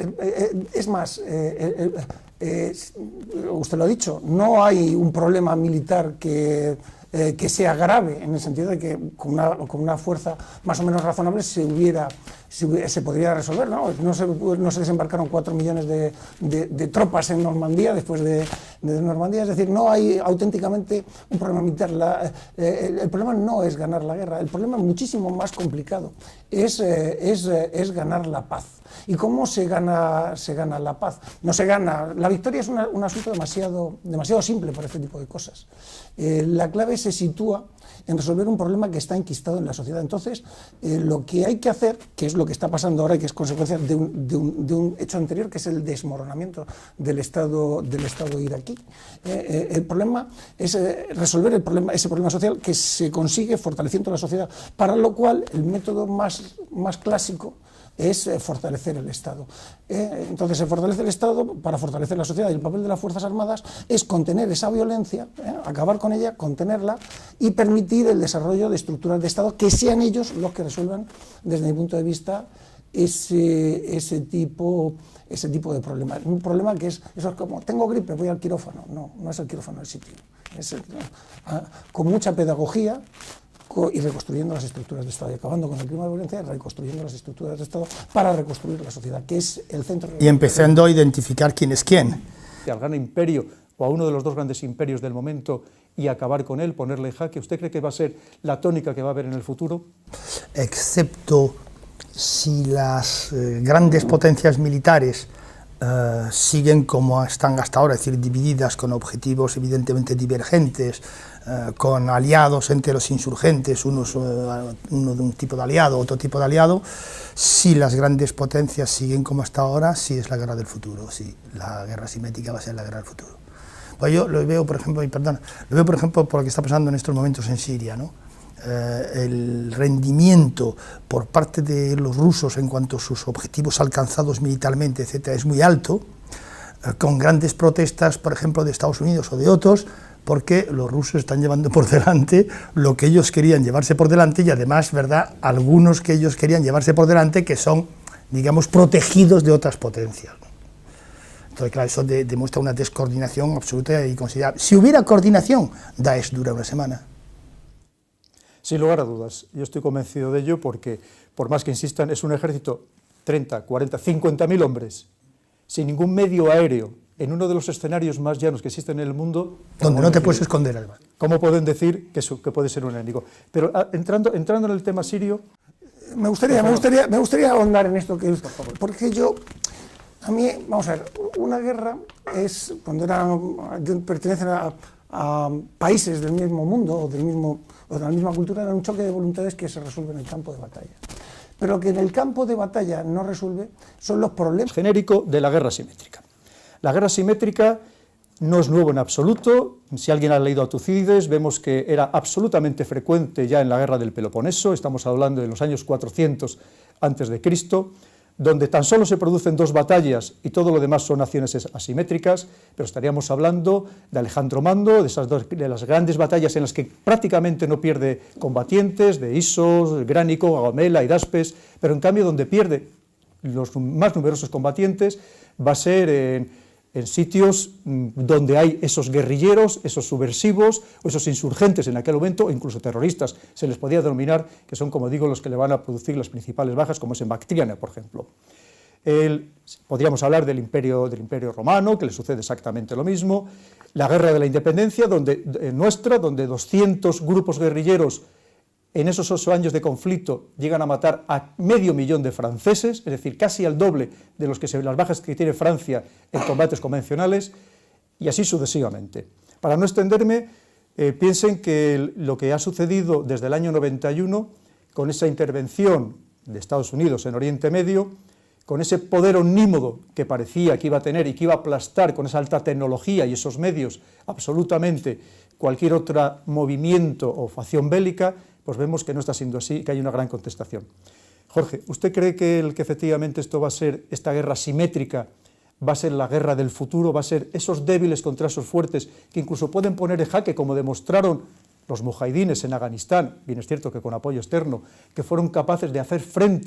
es más, usted lo ha dicho, no hay un problema militar que sea grave, en el sentido de que con una fuerza más o menos razonable se podría resolver, ¿no? No se desembarcaron 4 millones de tropas en Normandía después de Normandía, es decir, no hay auténticamente un problema militar. El problema no es ganar la guerra, el problema es muchísimo más complicado, es ganar la paz. ¿Y cómo se gana la paz? No se gana, la victoria es un asunto demasiado simple para este tipo de cosas. La clave se sitúa en resolver un problema que está enquistado en la sociedad. Entonces, lo que hay que hacer, que es lo que está pasando ahora y que es consecuencia de un hecho anterior, que es el desmoronamiento del Estado iraquí. El problema es resolver ese problema social, que se consigue fortaleciendo la sociedad, para lo cual el método más clásico es fortalecer el Estado. Entonces se fortalece el Estado para fortalecer la sociedad, y el papel de las Fuerzas Armadas es contener esa violencia, acabar con ella, contenerla y permitir el desarrollo de estructuras de Estado que sean ellos los que resuelvan, desde mi punto de vista, ese tipo de problemas. Un problema que eso es como, tengo gripe, voy al quirófano. No es el quirófano el sitio. Con mucha pedagogía y reconstruyendo las estructuras de Estado, y acabando con el clima de violencia, reconstruyendo las estructuras de Estado para reconstruir la sociedad, que es el centro... Y empezando a identificar quién es quién. Al gran imperio, o a uno de los dos grandes imperios del momento, y acabar con él, ponerle en jaque, ¿usted cree que va a ser la tónica que va a haber en el futuro? Excepto si las grandes potencias militares siguen como están hasta ahora, es decir, divididas con objetivos evidentemente divergentes, con aliados entre los insurgentes, uno de un tipo de aliado, otro tipo de aliado. Si las grandes potencias siguen como hasta ahora, sí es la guerra del futuro, sí, la guerra asimétrica va a ser la guerra del futuro. Pues yo lo veo, por ejemplo, por lo que está pasando en estos momentos en Siria, ¿no? El rendimiento por parte de los rusos en cuanto a sus objetivos alcanzados militarmente, etcétera, es muy alto, con grandes protestas, por ejemplo, de Estados Unidos o de otros, porque los rusos están llevando por delante lo que ellos querían llevarse por delante y además, ¿verdad?, algunos que ellos querían llevarse por delante que son, digamos, protegidos de otras potencias. Entonces, claro, eso demuestra una descoordinación absoluta y considerable. Si hubiera coordinación, Daesh dura una semana. Sin lugar a dudas, yo estoy convencido de ello porque, por más que insistan, es un ejército 30, 40, 50.000 hombres, sin ningún medio aéreo, en uno de los escenarios más llanos que existen en el mundo. Donde no te puedes esconder, además. ¿Cómo pueden decir que puede ser un enemigo? Pero entrando en el tema sirio... Me gustaría ahondar en esto, porque a mí, vamos a ver, una guerra es, cuando pertenecen a países del mismo mundo o de la misma cultura, era un choque de voluntades que se resuelve en el campo de batalla. Pero lo que en el campo de batalla no resuelve son los problemas. Genérico de la guerra asimétrica. La guerra asimétrica no es nuevo en absoluto. Si alguien ha leído a Tucídides, vemos que era absolutamente frecuente ya en la guerra del Peloponeso, estamos hablando de los años 400 a.C., donde tan solo se producen 2 batallas y todo lo demás son acciones asimétricas, pero estaríamos hablando de Alejandro Magno, de las grandes batallas en las que prácticamente no pierde combatientes, de Isos, Gránico, Agamela, Hidaspes, pero en cambio donde pierde los más numerosos combatientes va a ser en sitios donde hay esos guerrilleros, esos subversivos o esos insurgentes en aquel momento, o incluso terroristas, se les podía denominar, que son, como digo, los que le van a producir las principales bajas, como es en Bactriana, por ejemplo. Podríamos hablar del imperio romano, que le sucede exactamente lo mismo, la guerra de la independencia, donde 200 grupos guerrilleros en esos 8 años de conflicto llegan a matar a 500.000 de franceses, es decir, casi al doble de las bajas que tiene Francia en combates convencionales, y así sucesivamente. Para no extenderme, piensen que lo que ha sucedido desde el año 91, con esa intervención de Estados Unidos en Oriente Medio, con ese poder omnímodo que parecía que iba a tener y que iba a aplastar con esa alta tecnología y esos medios absolutamente cualquier otro movimiento o facción bélica, pues vemos que no está siendo así, que hay una gran contestación. Jorge, ¿usted cree que efectivamente esta guerra asimétrica, va a ser la guerra del futuro, va a ser esos débiles contra esos fuertes, que incluso pueden poner en jaque, como demostraron los mujahidines en Afganistán, bien es cierto que con apoyo externo, que fueron capaces de hacer frente